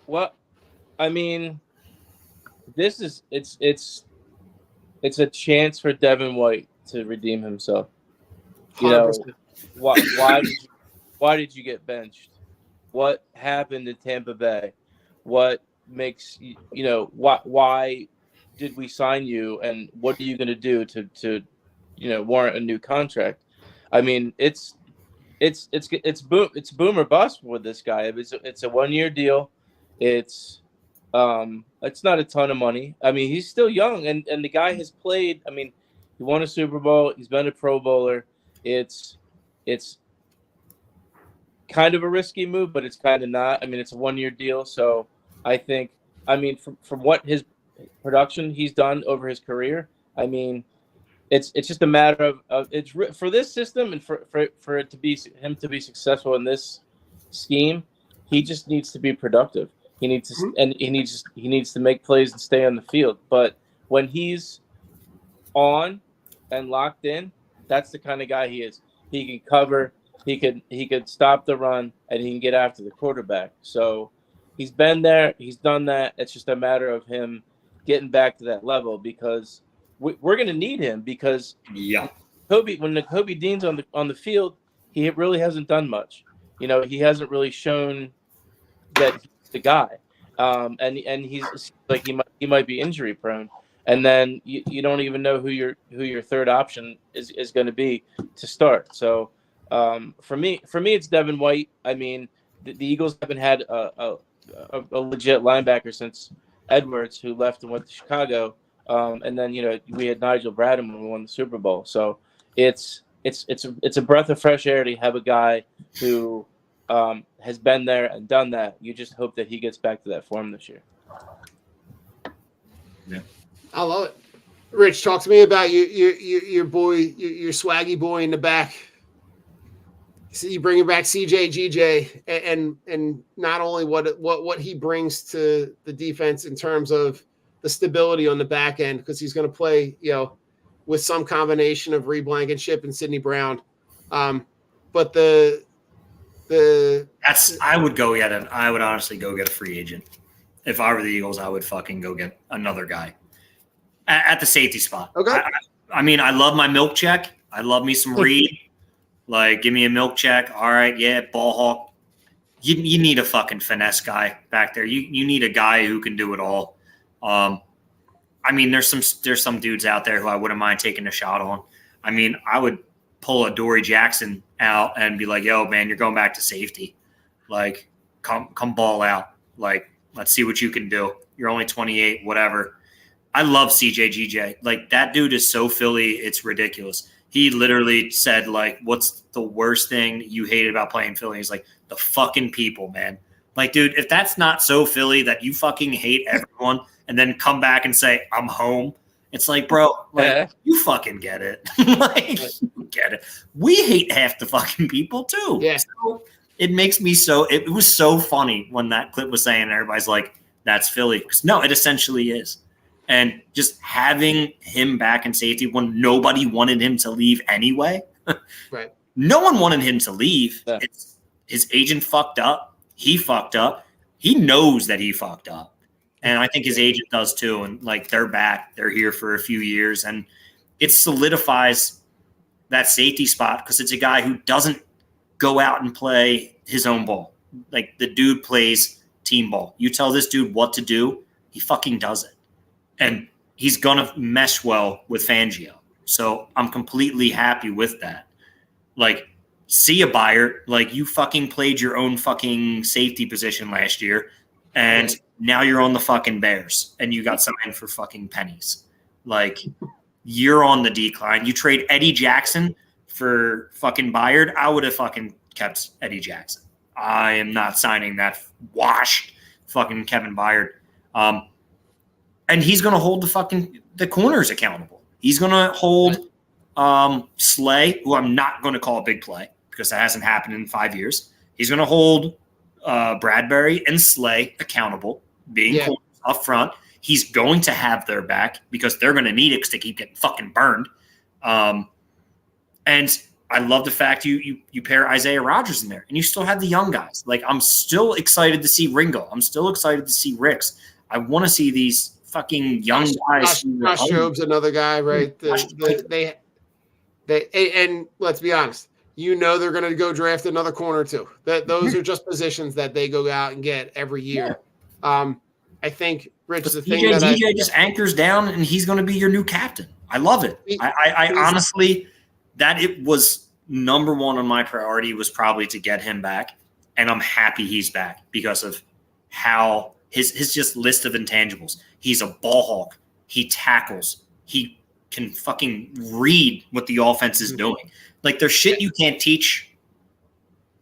Well, I mean, it's a chance for Devin White to redeem himself. 100%. Why did you get benched? What happened in Tampa Bay? What makes why did we sign you, and what are you going to do to warrant a new contract? I mean, it's boom or bust with this guy. It's a 1-year deal. It's not a ton of money. I mean, he's still young, and the guy has played. I mean, he won a Super Bowl. He's been a Pro Bowler. It's kind of a risky move, but it's kind of not. I mean, it's a 1-year deal, so I think. I mean, from what his production he's done over his career, I mean, it's just a matter of it's for this system, and for it to be him to be successful in this scheme, he just needs to be productive. He needs to and he needs to make plays and stay on the field. But when he's on and locked in, that's the kind of guy he is. He can cover, he could stop the run, and he can get after the quarterback. So he's been there, he's done that. It's just a matter of him getting back to that level, because we're going to need him, because when Nakobe Dean's on the field, he really hasn't done much. He hasn't really shown that he's the guy, and he's like he might be injury prone, and then you don't even know who your third option is going to be to start. So for me, it's Devin White. I mean, the Eagles haven't had a legit linebacker since Edwards, who left and went to Chicago. And then we had Nigel Bradham when we won the Super Bowl. So it's a breath of fresh air to have a guy who has been there and done that. You just hope that he gets back to that form this year. Yeah, I love it. Rich, talk to me about your boy, your swaggy boy in the back. So you bringing back CJ GJ, and not only what he brings to the defense in terms of the stability on the back end, because he's going to play, with some combination of Reed Blankenship and Sidney Brown. But I would honestly go get a free agent. If I were the Eagles, I would fucking go get another guy at the safety spot. Okay. I mean, I love my milk check. I love me some Reed. Like, give me a milk check. All right, yeah, ball hawk. You need a fucking finesse guy back there. You need a guy who can do it all. I mean, there's some dudes out there who I wouldn't mind taking a shot on. I mean, I would pull a Dory Jackson out and be like, yo, man, you're going back to safety. Like, come ball out. Like, let's see what you can do. You're only 28, whatever. I love CJ GJ. Like, that dude is so Philly, it's ridiculous. He literally said, like, what's the worst thing you hated about playing Philly? He's like, the fucking people, man. Like, dude, if that's not so Philly that you fucking hate everyone and then come back and say, I'm home, it's like, bro, like, you fucking get it. Like, you get it. We hate half the fucking people, too. Yeah. So it makes me it was so funny when that clip was saying, everybody's like, that's Philly. 'Cause no, it essentially is. And just having him back in safety when nobody wanted him to leave anyway. Right. No one wanted him to leave. Yeah. His agent fucked up. He fucked up. He knows that he fucked up. And I think his agent does too. And like, they're back. They're here for a few years. And it solidifies that safety spot because it's a guy who doesn't go out and play his own ball. Like, the dude plays team ball. You tell this dude what to do, he fucking does it. And he's going to mesh well with Fangio. So I'm completely happy with that. Like, see ya, Byard. Like, you fucking played your own fucking safety position last year. And now you're on the fucking Bears. And you got signed for fucking pennies. Like, you're on the decline. You trade Eddie Jackson for fucking Byard. I would have fucking kept Eddie Jackson. I am not signing that washed fucking Kevin Byard. And he's going to hold the corners accountable. He's going to hold Slay, who I'm not going to call a big play because that hasn't happened in 5 years. He's going to hold Bradbury and Slay accountable, being corners up front. He's going to have their back because they're going to need it because they keep getting fucking burned. And I love the fact you pair Isaiah Rodgers in there and you still have the young guys. Like, I'm still excited to see Ringo. I'm still excited to see Ricks. I want to see these fucking young guys. Josh Job's another guy, right? And let's be honest, they're going to go draft another corner too. Those are just positions that they go out and get every year. I think, Rich, the thing that DJ just anchors down, and he's going to be your new captain. I love it. I honestly, that it was number one on my priority was probably to get him back, and I'm happy he's back because of how his just list of intangibles. He's a ball hawk. He tackles. He can fucking read what the offense is doing. Like, there's shit you can't teach,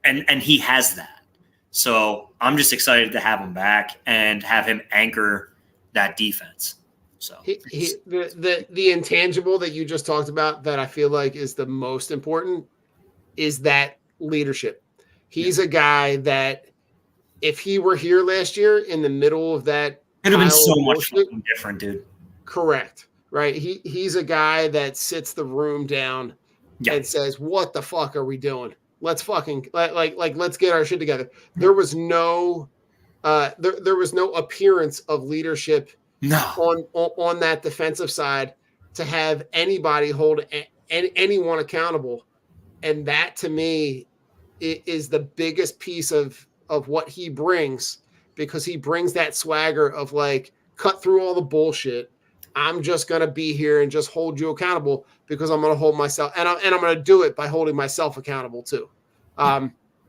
and he has that. So I'm just excited to have him back and have him anchor that defense. So the intangible that you just talked about that I feel like is the most important is that leadership. He's a guy that if he were here last year in the middle of that, it'd have been so much different, dude. Correct. Right. He's a guy that sits the room down and says, what the fuck are we doing? Let's fucking let's get our shit together. There was no there was no appearance of leadership on that defensive side to have anybody hold anyone accountable. And that to me is the biggest piece of what he brings, because he brings that swagger of like, cut through all the bullshit. I'm just going to be here and just hold you accountable because I'm going to hold myself and I'm going to do it by holding myself accountable too.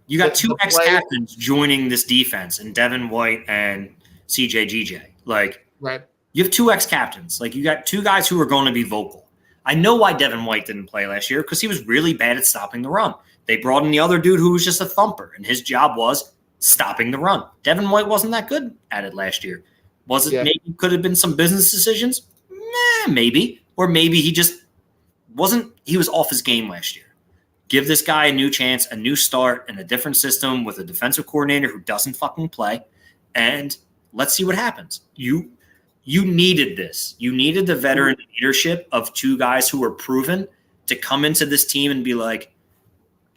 You got two ex-captains joining this defense, and Devin White and CJ GJ. Like, Right. You have two ex-captains. Like, you got two guys who are going to be vocal. I know why Devin White didn't play last year, because he was really bad at stopping the run. They brought in the other dude who was just a thumper, and his job was stopping the run. Devin White wasn't that good at it last year. Was it maybe could have been some business decisions? Maybe. Or maybe he just wasn't – he was off his game last year. Give this guy a new chance, a new start, and a different system with a defensive coordinator who doesn't fucking play, and let's see what happens. You needed this. You needed the veteran leadership of two guys who were proven to come into this team and be like,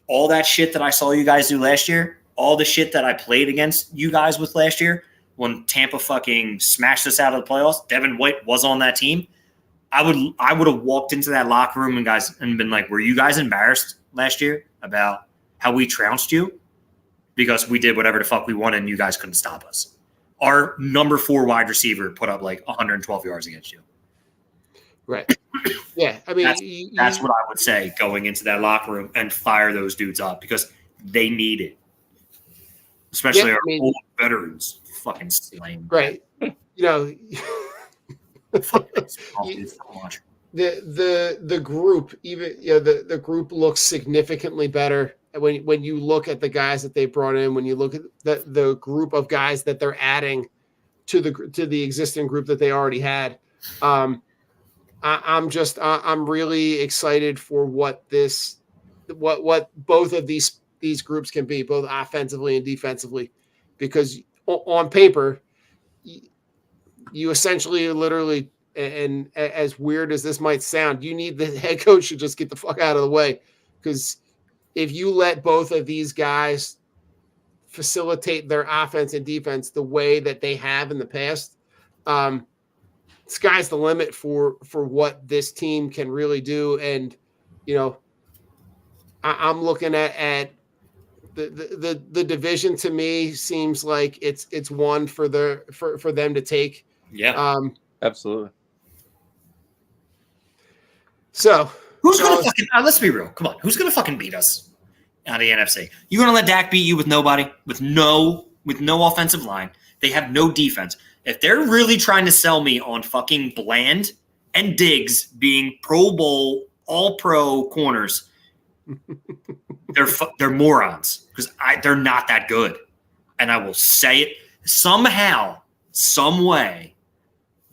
all that shit that I saw you guys do last year, all the shit that I played against you guys with last year when Tampa fucking smashed us out of the playoffs, Devin White was on that team. I would have walked into that locker room and been like, were you guys embarrassed last year about how we trounced you? Because we did whatever the fuck we wanted and you guys couldn't stop us. Our number 4 wide receiver put up like 112 yards against you. Right. Yeah. I mean, that's what I would say going into that locker room and fire those dudes up because they need it. Especially our old veterans. Fucking lame. Right. You know, the group, even the group looks significantly better when you look at the guys that they brought in. When you look at the group of guys that they're adding to the existing group that they already had. I'm really excited for what both of these groups can be, both offensively and defensively, because on paper, you essentially literally, and as weird as this might sound, you need the head coach to just get the fuck out of the way, because if you let both of these guys facilitate their offense and defense the way that they have in the past, sky's the limit for what this team can really do. And, you know, I'm looking at the division. To me, seems like it's one for them to take. Yeah, absolutely. So who's gonna fucking? Let's be real. Come on, who's gonna fucking beat us out of the NFC? You gonna let Dak beat you with nobody, with no offensive line? They have no defense. If they're really trying to sell me on fucking Bland and Diggs being Pro Bowl, All-Pro corners, they're morons, because they're not that good. And I will say it somehow, some way.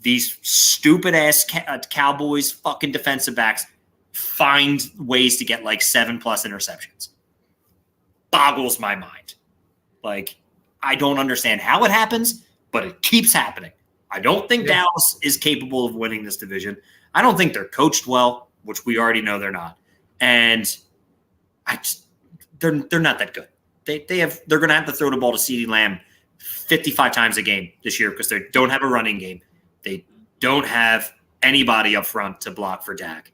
These stupid-ass Cowboys fucking defensive backs find ways to get like 7+ interceptions. Boggles my mind. Like, I don't understand how it happens, but it keeps happening. I don't think Dallas is capable of winning this division. I don't think they're coached well, which we already know they're not. And they're not that good. They're going to have to throw the ball to CeeDee Lamb 55 times a game this year because they don't have a running game. They don't have anybody up front to block for Dak.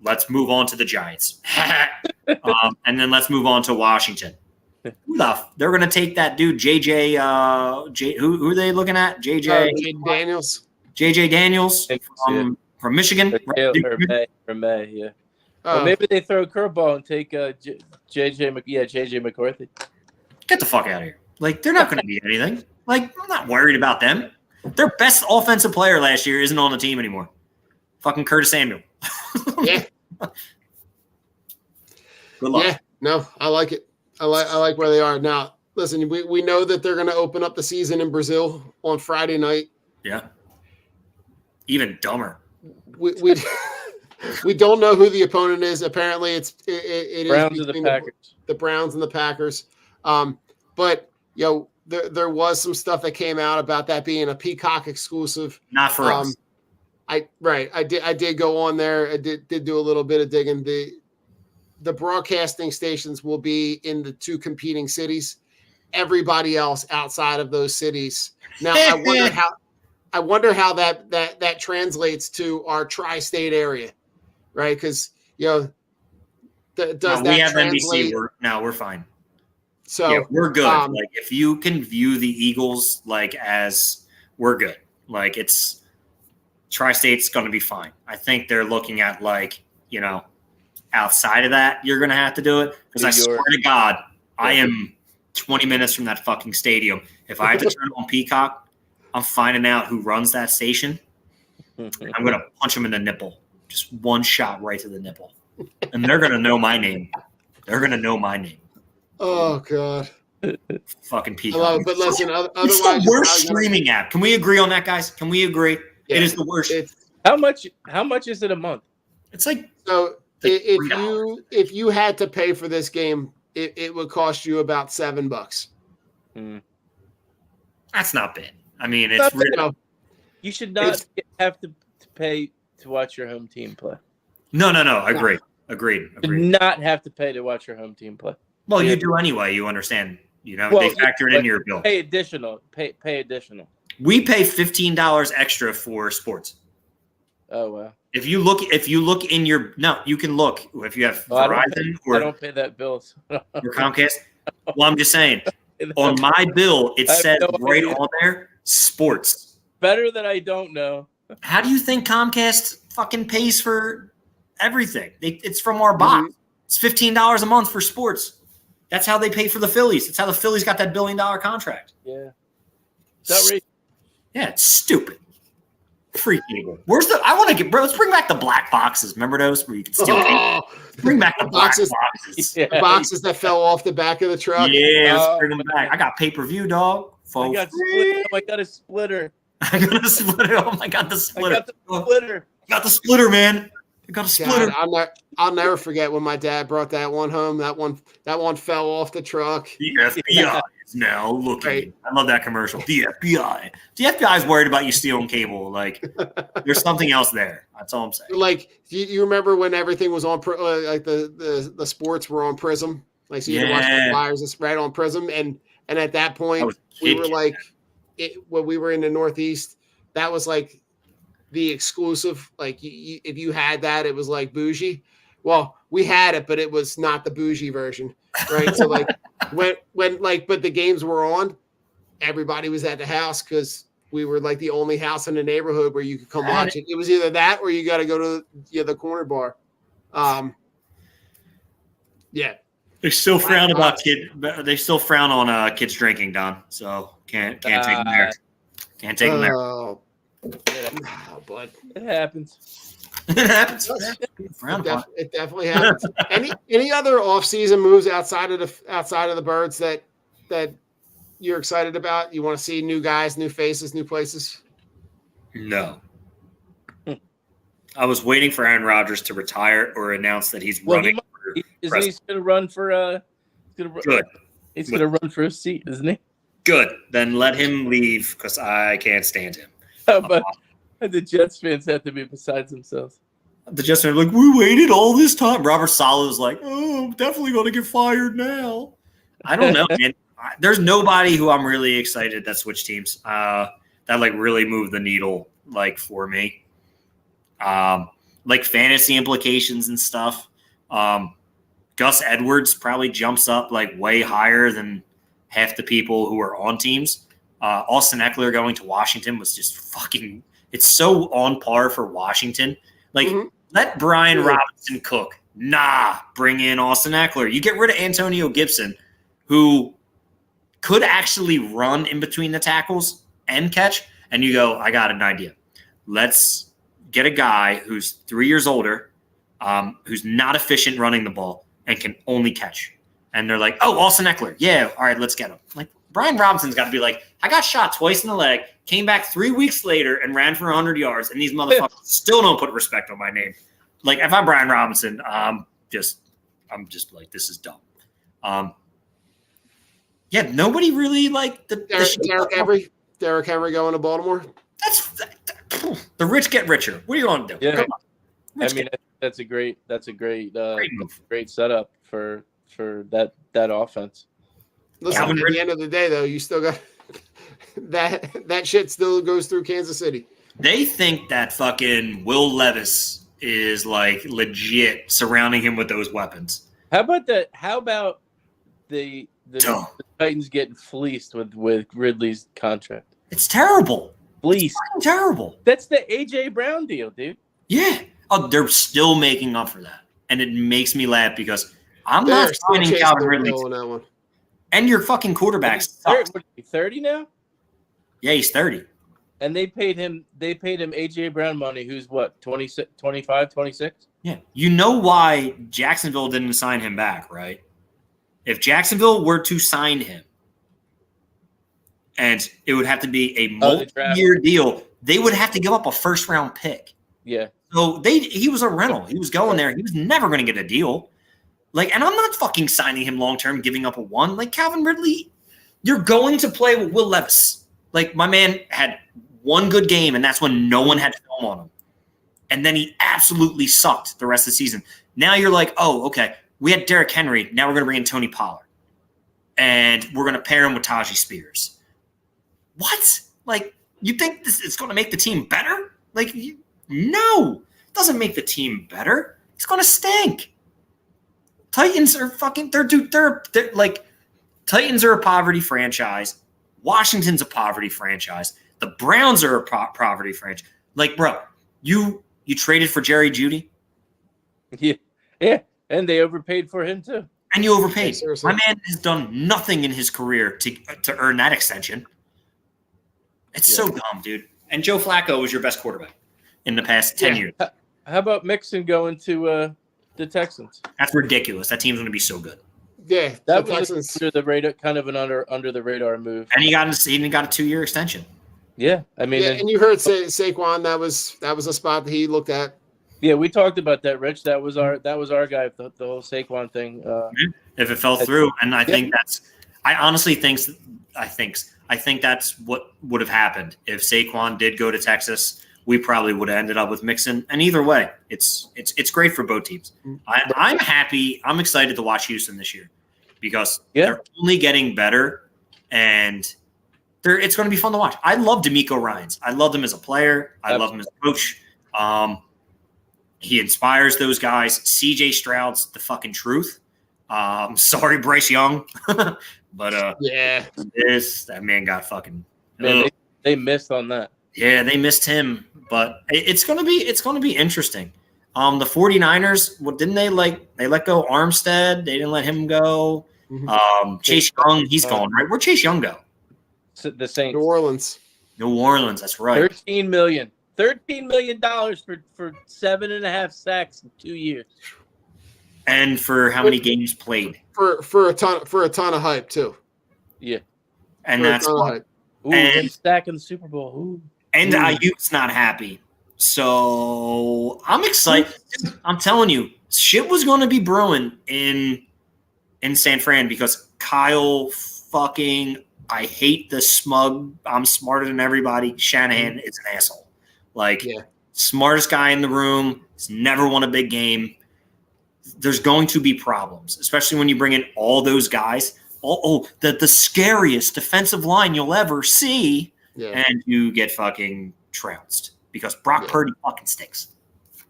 Let's move on to the Giants. And then let's move on to Washington. They're going to take that dude, JJ. Who are they looking at? JJ Daniels. JJ Daniels from Michigan. From May, yeah. Or maybe they throw a curveball and take JJ McCarthy. Get the fuck out of here. Like, they're not going to be anything. Like, I'm not worried about them. Their best offensive player last year isn't on the team anymore. Fucking Curtis Samuel. Yeah. Good luck. Yeah. No, I like it. I like where they are now. Listen, we know that they're going to open up the season in Brazil on Friday night. Yeah. Even dumber. We don't know who the opponent is. Apparently, it Browns is and the Packers. The Browns and the Packers. But there was some stuff that came out about that being a Peacock exclusive. Not for us. I did go on there. I did do a little bit of digging. The broadcasting stations will be in the 2 competing cities. Everybody else outside of those cities. Now I wonder how that translates to our tri-state area, right? Because we have NBC. We're fine. So yeah, we're good. Like, if you can view the Eagles as we're good. Like, it's tri-state's going to be fine. I think they're looking at outside of that, you're going to have to do it, because I swear to God, I am 20 minutes from that fucking stadium. If I have to turn on Peacock, I'm finding out who runs that station. I'm going to punch him in the nipple. Just one shot right to the nipple. And they're going to know my name. They're going to know my name. Oh God. Fucking I Peacock. love it. But listen, It's otherwise, the you're worst probably gonna- streaming app. Can we agree on that, guys? Can we agree? Yeah, It is the worst. How much is it a month? It's like So Like if you had to pay for this game, it would cost you about $7. that's not bad. I mean, it's Not really No, You should not have to pay to watch your home team play. no. Agreed. You should not have to pay to watch your home team play. Well, Yeah. you do anyway. You understand. You know, Well, they factor it but into your bill. Pay additional. Pay additional. We pay $15 extra for sports. Oh wow. If you look in your you can look if you have Well, Verizon I don't pay that bill. or Comcast. Well, I'm just saying on my bill it I have says no right idea. on there sports. Better that I don't know. How do you think Comcast fucking pays for everything? It's from our box. It's $15 a month for sports. That's how they pay for the Phillies. That's how the Phillies got that $1 billion contract. Yeah. It's outrageous. Yeah, it's stupid. Free cable. Where's the? I want to get, bro. Let's bring back the black boxes. Remember those where you can steal cable? Bring back the black Boxes. boxes. Yeah. the boxes that fell off the back of the truck. Yeah, let's Oh, bring them back. I got pay-per-view, dog. I got a splitter. I got a splitter. Oh my god, the I splitter. got the splitter. I got the splitter, man. I got a splitter. God, I'll never forget when my dad brought that one home. That one fell off the truck. The FBI is now looking. Right. I love that commercial. The FBI. The FBI is worried about you stealing cable. Like, there's something else there. That's all I'm saying. Like you remember when everything was on like the sports were on Prism, like so you had to watch the Yeah. Flyers right on Prism, and at that I point was a we kid, were like, when we were in the Northeast, that was like the exclusive. Like if you had that, it was like bougie. Well, we had it, but it was not the bougie version, right? So like when but the games were on, everybody was at the house because we were like the only house in the neighborhood where you could come watch it. It was either that or you got to go to the corner bar. Yeah. They still frown about They still frown on kids drinking, Don. So can't take them there. Can't take them there. Oh, but It happens. It happens. Frown upon. it definitely happens. Any other off-season moves outside of the Birds that you're excited about? You want to see new guys, new faces, new places? No. I was waiting for Aaron Rodgers to retire or announce that he's Well, running. Isn't he going to run for Good. He's going to run for a seat, isn't he? Good. Then let him leave because I can't stand him. But the Jets fans have to be beside themselves. The Jets are like, we waited all this time. Robert Saleh was like, oh, I'm definitely going to get fired now. I don't know, man. There's nobody who I'm really excited that switched teams that like really moved the needle like for me. Like fantasy implications and stuff. Gus Edwards probably jumps up like way higher than half the people who are on teams. Austin Eckler going to Washington was just fucking – it's so on par for Washington. Like, let Brian Robinson cook. Nah, bring in Austin Eckler. You get rid of Antonio Gibson, who could actually run in between the tackles and catch, and you go, I got an idea. Let's get a guy who's 3 years older, who's not efficient running the ball, and can only catch. And they're like, oh, Austin Eckler. Yeah, all right, let's get him. Like, Brian Robinson's got to be like, I got shot twice in the leg, came back 3 weeks later and ran for 100 yards, and these motherfuckers still don't put respect on my name. Like, if I'm Brian Robinson, I'm just like, this is dumb. Yeah, nobody really like Derrick Henry going to Baltimore. The rich get richer. What do you want to do? Yeah. Come on. I mean, that's a great move. great setup for that offense. Listen, at the end of the day, though, you still got that shit still goes through Kansas City. They think that fucking Will Levis is like legit surrounding him with those weapons. How about the Titans getting fleeced with Ridley's contract? It's terrible. Fleeced. It's terrible. That's the AJ Brown deal, dude. Yeah. Oh, they're still making up for that. And it makes me laugh because I'm not signing Calvin Ridley. On that one. And your fucking quarterbacks suck. What, 30 now? Yeah, he's 30. And they paid him A.J. Brown money, who's what, 26, 25, 26? Yeah. You know why Jacksonville didn't sign him back, right? If Jacksonville were to sign him, and it would have to be a multi-year deal, they would have to give up a first-round pick. Yeah. So he was a rental. He was going there. He was never going to get a deal. Like, and I'm not fucking signing him long-term, giving up a one. Like, Calvin Ridley, you're going to play with Will Levis. Like, my man had one good game, and that's when no one had film on him. And then he absolutely sucked the rest of the season. Now you're like, oh, okay, we had Derrick Henry. Now we're going to bring in Tony Pollard. And we're going to pair him with Tajay Spears. What? Like, you think this is going to make the team better? Like, no. It doesn't make the team better. It's going to stink. Titans are fucking – they're like – Titans are a poverty franchise. Washington's a poverty franchise. The Browns are a poverty franchise. Like, bro, you traded for Jerry Jeudy? Yeah, and they overpaid for him too. And you overpaid. Yeah, my man has done nothing in his career to earn that extension. It's so dumb, dude. And Joe Flacco was your best quarterback in the past 10 years. How about Mixon going to the Texans? That's ridiculous. That team's going to be so good. Yeah, That the was Texans. under the radar, kind of an under the radar move. And he got a 2-year extension. Yeah, I mean, Yeah, and you heard Saquon. That was a spot that he looked at. yeah, we talked about that, Rich. That was our guy. The whole Saquon thing. If it fell through, and I think I honestly think that's what would have happened if Saquon did go to Texas. We probably would have ended up with Mixon. And either way, it's great for both teams. I'm happy. I'm excited to watch Houston this year because they're only getting better, and it's going to be fun to watch. I love D'Amico Ryans. I love him as a player. I love him as a coach. He inspires those guys. CJ Stroud's the fucking truth. Sorry, Bryce Young, but that man got fucking. Man, they missed on that. Yeah, they missed him, but it's gonna be interesting. The 49ers, didn't they let go Armstead? They didn't let him go. Mm-hmm. Chase Young, he's gone, right? Where'd Chase Young go? The Saints. New Orleans, that's right. $13 million for 7.5 sacks in 2 years. And for how many games played? for a ton of hype too. Yeah, And that's hype. Ooh, and stack in the Super Bowl. Ooh. And Ayuk's not happy. So I'm excited. I'm telling you, shit was going to be brewing in San Fran because Kyle fucking, I hate the smug, I'm smarter than everybody. Shanahan is an asshole. Smartest guy in the room. He's never won a big game. There's going to be problems, especially when you bring in all those guys. The scariest defensive line you'll ever see, and you get fucking trounced because Brock Purdy fucking stinks.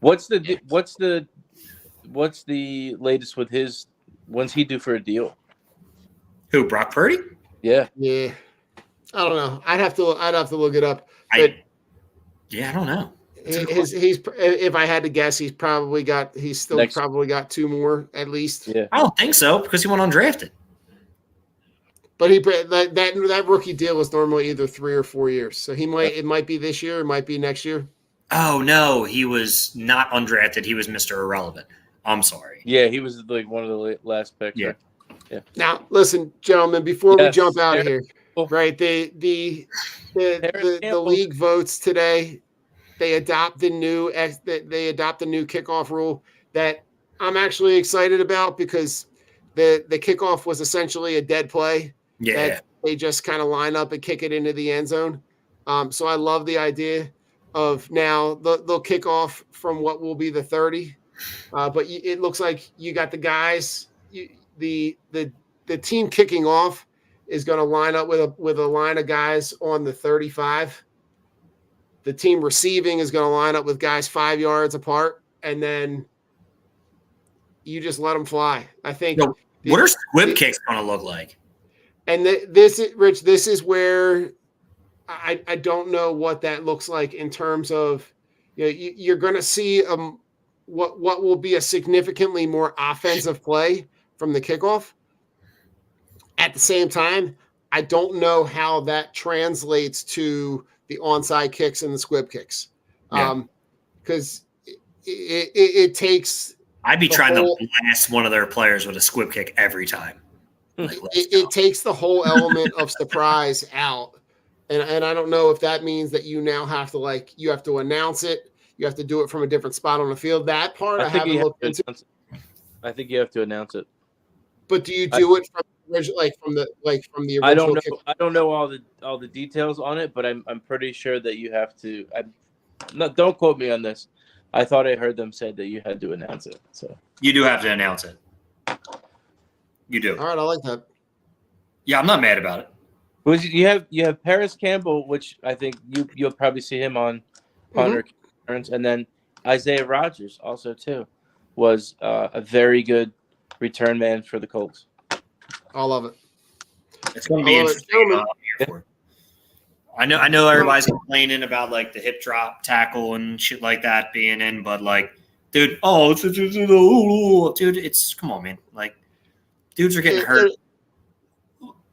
What's the latest with his? When's he due for a deal? Who, Brock Purdy? Yeah. I don't know. I'd have to look it up. I don't know. He's if I had to guess, he's probably got 2 more at least. Yeah. I don't think so because he went undrafted. But that rookie deal is normally either 3 or 4 years. So it might be this year, it might be next year. Oh no, he was not undrafted. He was Mr. Irrelevant. I'm sorry. Yeah, he was like one of the last picks. Yeah. Right? Yeah. Now, listen, gentlemen, before we jump out of here, right? The league votes today. They adopt the new kickoff rule that I'm actually excited about because the kickoff was essentially a dead play. Yeah. That they just kind of line up and kick it into the end zone. So I love the idea of now they'll kick off from what will be the 30. But it looks like you got the guys. The team kicking off is going to line up with a line of guys on the 35. The team receiving is going to line up with guys 5 yards apart, and then you just let them fly. I think. So what are squib kicks going to look like? And this is where I don't know what that looks like in terms of you're going to see what will be a significantly more offensive play from the kickoff. At the same time, I don't know how that translates to the onside kicks and the squib kicks. Yeah. Because it takes I'd be the trying whole- to blast one of their players with a squib kick every time. Like, let's go. it takes the whole element of surprise out. And I don't know if that means that you now have to you have to announce it. You have to do it from a different spot on the field. That part I haven't looked into. I think you have to announce it. But do you do it from from the original? I don't know. kick? I don't know all the details on it, but I'm pretty sure that you have to. Don't quote me on this. I thought I heard them say that you had to announce it. So You do have to announce it. You do. All right, I like that. Yeah, I'm not mad about it. Which you have Paris Campbell, which I think you'll probably see him on punter returns, and then Isaiah Rodgers also too was a very good return man for the Colts. I love it. It's going to be interesting. Gentlemen. I'm here for it. I know everybody's complaining about like the hip drop tackle and shit like that being in, but like, dude, dude, it's come on, man. Like, dudes are getting hurt.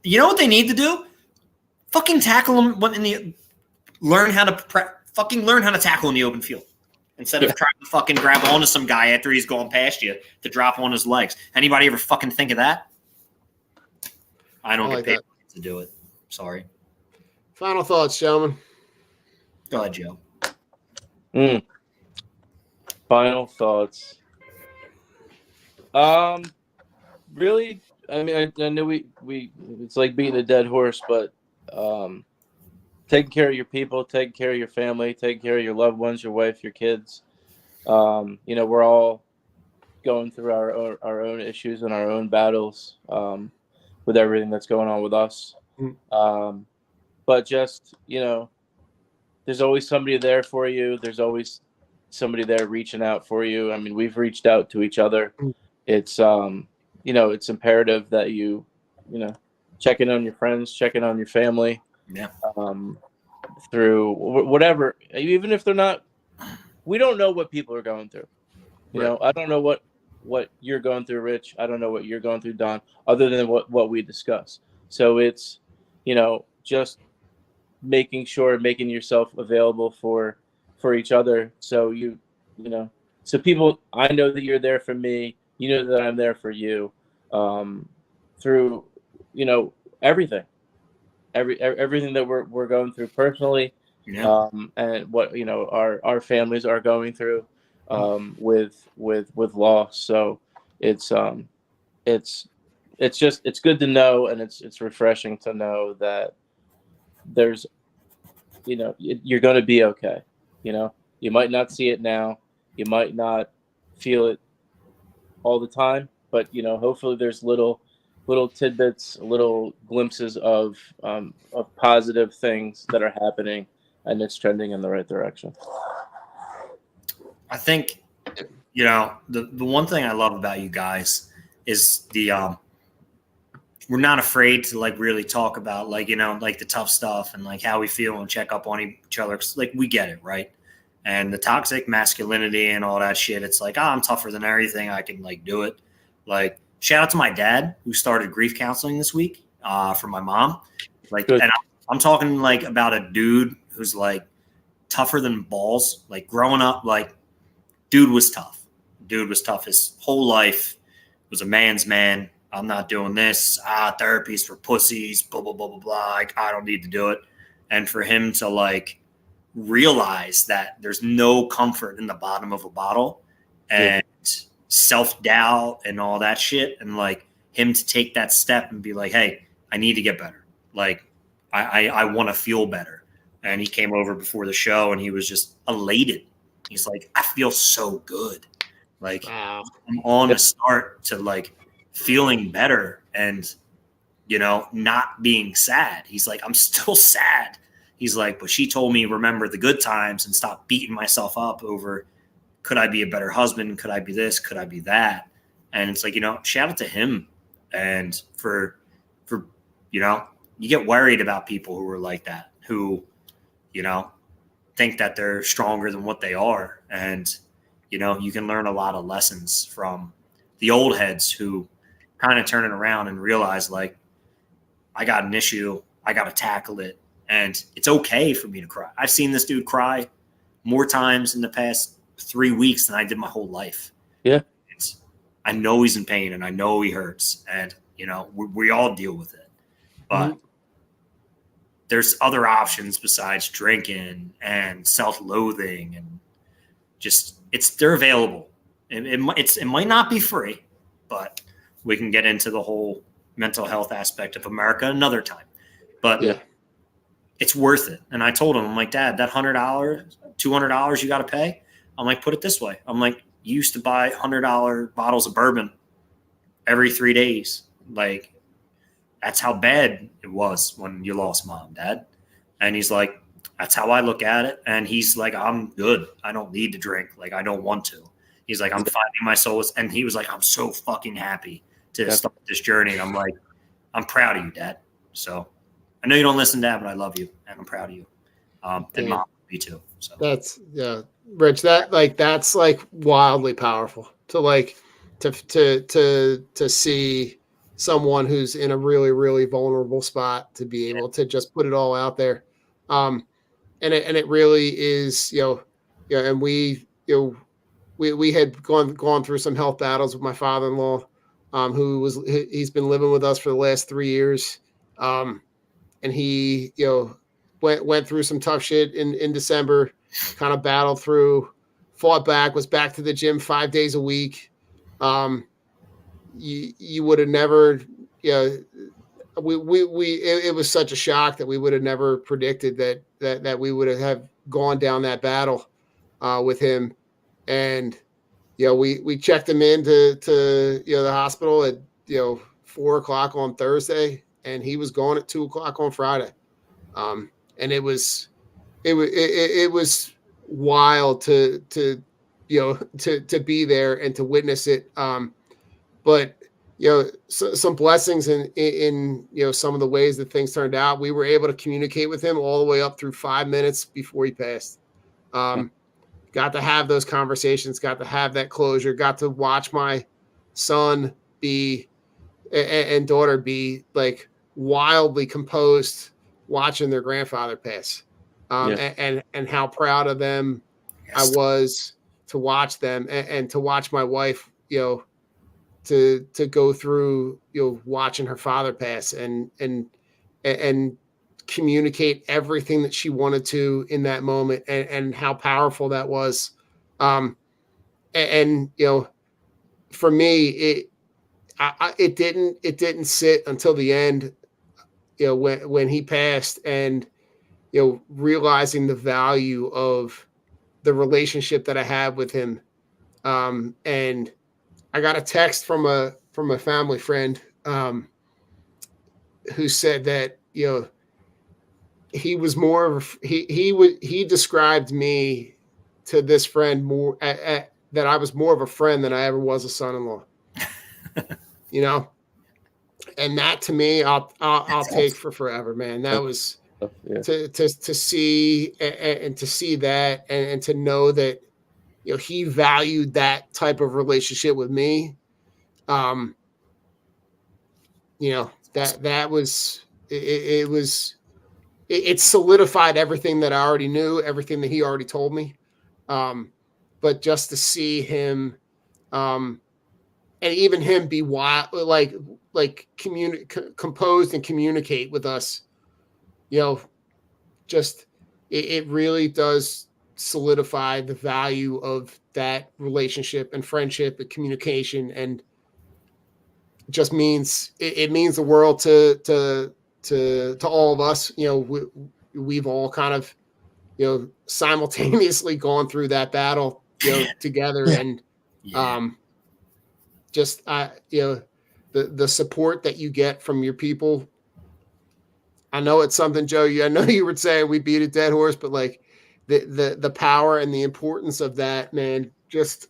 You know what they need to do? Fucking tackle them learn how to tackle in the open field instead of trying to fucking grab onto some guy after he's going past you to drop on his legs. Anybody ever fucking think of that? I don't get paid to do it. Sorry. Final thoughts, gentlemen. Go ahead, Joe. Final thoughts. Really, I mean, I know we it's like beating a dead horse, but taking care of your people, taking care of your family, taking care of your loved ones, your wife, your kids. We're all going through our own issues and our own battles with everything that's going on with us. But just, there's always somebody there for you. There's always somebody there reaching out for you. I mean, we've reached out to each other. It's, it's imperative that you check in on your friends, check in on your family. Yeah. Through whatever, even if they're not, we don't know what people are going through. I don't know what you're going through, Rich. I don't know what you're going through, Don, other than what we discuss. So it's, just making yourself available for each other. So so people, I know that you're there for me. You know that I'm there for you, through, everything, everything that we're going through personally, and what our families are going through, with loss. So it's good to know, and it's refreshing to know that there's, you're going to be okay. You might not see it now, you might not feel it all the time, but hopefully there's little tidbits, little glimpses of positive things that are happening, and it's trending in the right direction. I think, the one thing I love about you guys is we're not afraid to really talk about the tough stuff and how we feel and check up on each other. 'Cause, we get it, right? And the toxic masculinity and all that shit. It's I'm tougher than everything. I can do it. Shout out to my dad who started grief counseling this week for my mom. And I'm talking about a dude who's tougher than balls. Growing up, dude was tough. Dude was tough his whole life. Was a man's man. I'm not doing this. Therapy's for pussies. Blah blah blah blah blah. I don't need to do it. And for him to realize that there's no comfort in the bottom of a bottle, and self-doubt and all that shit, and him to take that step and be hey, I need to get better. I want to feel better. And he came over before the show and he was just elated. He's I feel so good. Wow. I'm on a start to feeling better and, not being sad. He's I'm still sad. He's but she told me, remember the good times and stop beating myself up over, could I be a better husband? Could I be this? Could I be that? And it's shout out to him. And for you get worried about people who are like that, who, think that they're stronger than what they are. And, you can learn a lot of lessons from the old heads who kind of turn it around and realize I got an issue, I got to tackle it. And it's okay for me to cry. I've seen this dude cry more times in the past 3 weeks than I did my whole life. Yeah. I know he's in pain and I know he hurts, and we all deal with it. But there's other options besides drinking and self-loathing, and just they're available. And it might not be free, but we can get into the whole mental health aspect of America another time. But it's worth it. And I told him, I'm like, Dad, that $100, $200 you got to pay. I'm like, put it this way. I'm like, you used to buy $100 bottles of bourbon every 3 days. Like, that's how bad it was when you lost Mom, Dad. And he's like, that's how I look at it. And he's like, I'm good. I don't need to drink. Like, I don't want to. He's like, I'm finding my solace. And he was like, I'm so fucking happy to start this journey. And I'm like, I'm proud of you, Dad. So I know you don't listen, Dad, but I love you and I'm proud of you. And Mom, me too. So that's Rich. That's wildly powerful to see someone who's in a really, really vulnerable spot to be able to just put it all out there. And it really is, and we had gone through some health battles with my father-in-law, he's been living with us for the last 3 years. And he, went through some tough shit in December, kind of battled through, fought back, was back to the gym 5 days a week. You would have never, it was such a shock that we would have never predicted that we would have gone down that battle with him. And, we checked him into the hospital at, 4:00 on Thursday, and he was gone at 2:00 on Friday. And it was wild to be there and to witness it. But some blessings in some of the ways that things turned out. We were able to communicate with him all the way up through 5 minutes before he passed. Got to have those conversations, got to have that closure, got to watch my son and daughter be like wildly composed watching their grandfather pass. And how proud of them I was to watch them and to watch my wife, to go through, watching her father pass and communicate everything that she wanted to in that moment and how powerful that was. For me, it didn't sit until the end, when he passed, and, realizing the value of the relationship that I have with him. And I got a text from a family friend, who said that, he was more of he described me to this friend more that I was more of a friend than I ever was a son-in-law. And that to me, I'll take for forever, man. That was to see and to see that and to know that, he valued that type of relationship with me. That was it solidified everything that I already knew, everything that he already told me. But just to see him, and even him be wild, composed and communicate with us, just it really does solidify the value of that relationship and friendship and communication, and just means it means the world to all of us. We've all kind of simultaneously gone through that battle together. And just the support that you get from your people. I know it's something, Joe, I know you were saying we beat a dead horse, but like the power and the importance of that, man, just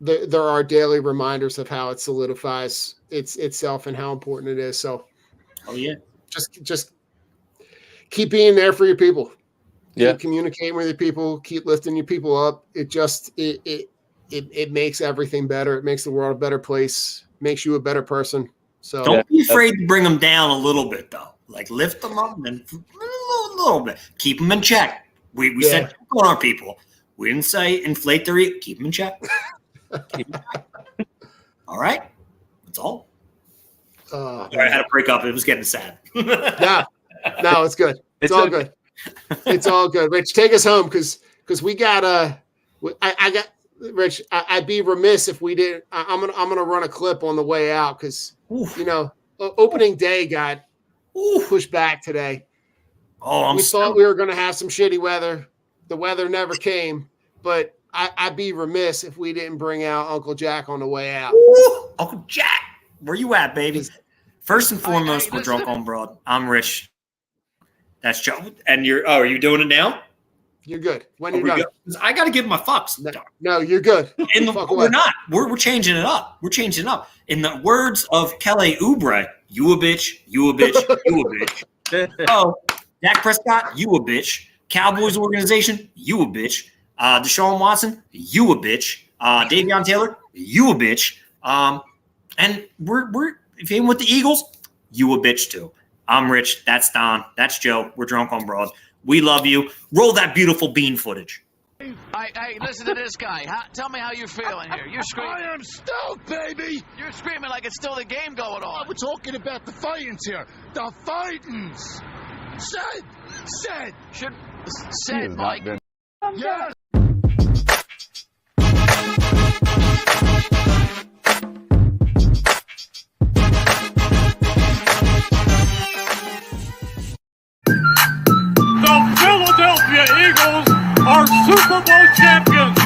there are daily reminders of how it solidifies itself and how important it is. So, just keep being there for your people. Keep communicating with your people. Keep lifting your people up. It makes everything better. It makes the world a better place. Makes you a better person. So don't be afraid to bring them down a little bit, though. Like lift them up and then a little bit. Keep them in check. We said check on our people. We didn't say inflate their ego. Keep them in check. All right. That's all. I had to break up. It was getting sad. No, it's good. It's all good. It's all good. Rich, take us home because we got I got Rich. I'd be remiss if we didn't. I'm gonna run a clip on the way out because opening day got pushed back today. Oh, we thought we were gonna have some shitty weather. The weather never came, but I'd be remiss if we didn't bring out Uncle Jack on the way out. Ooh, Uncle Jack, where you at, baby? First and foremost, we're drunk on broad. I'm Rich. That's Joe. And are you doing it now? You're good. When you're done. I got to give my fucks. No, you're good. We're not. We're changing it up. We're changing it up. In the words of Kelly Oubre, you a bitch, you a bitch, you a bitch. Oh, Dak Prescott, you a bitch. Cowboys organization, you a bitch. Deshaun Watson, you a bitch. Davion Taylor, you a bitch. And we're if you ain't with the Eagles, you a bitch too. I'm Rich. That's Don. That's Joe. We're drunk on broad. We love you. Roll that beautiful bean footage. Hey, listen to this guy. Tell me how you're feeling here. You're screaming. I am stoked, baby. You're screaming like it's still the game going on. We're talking about the fightings here. The fightings. Said, Mike. Yes. The Philadelphia Eagles are Super Bowl champions.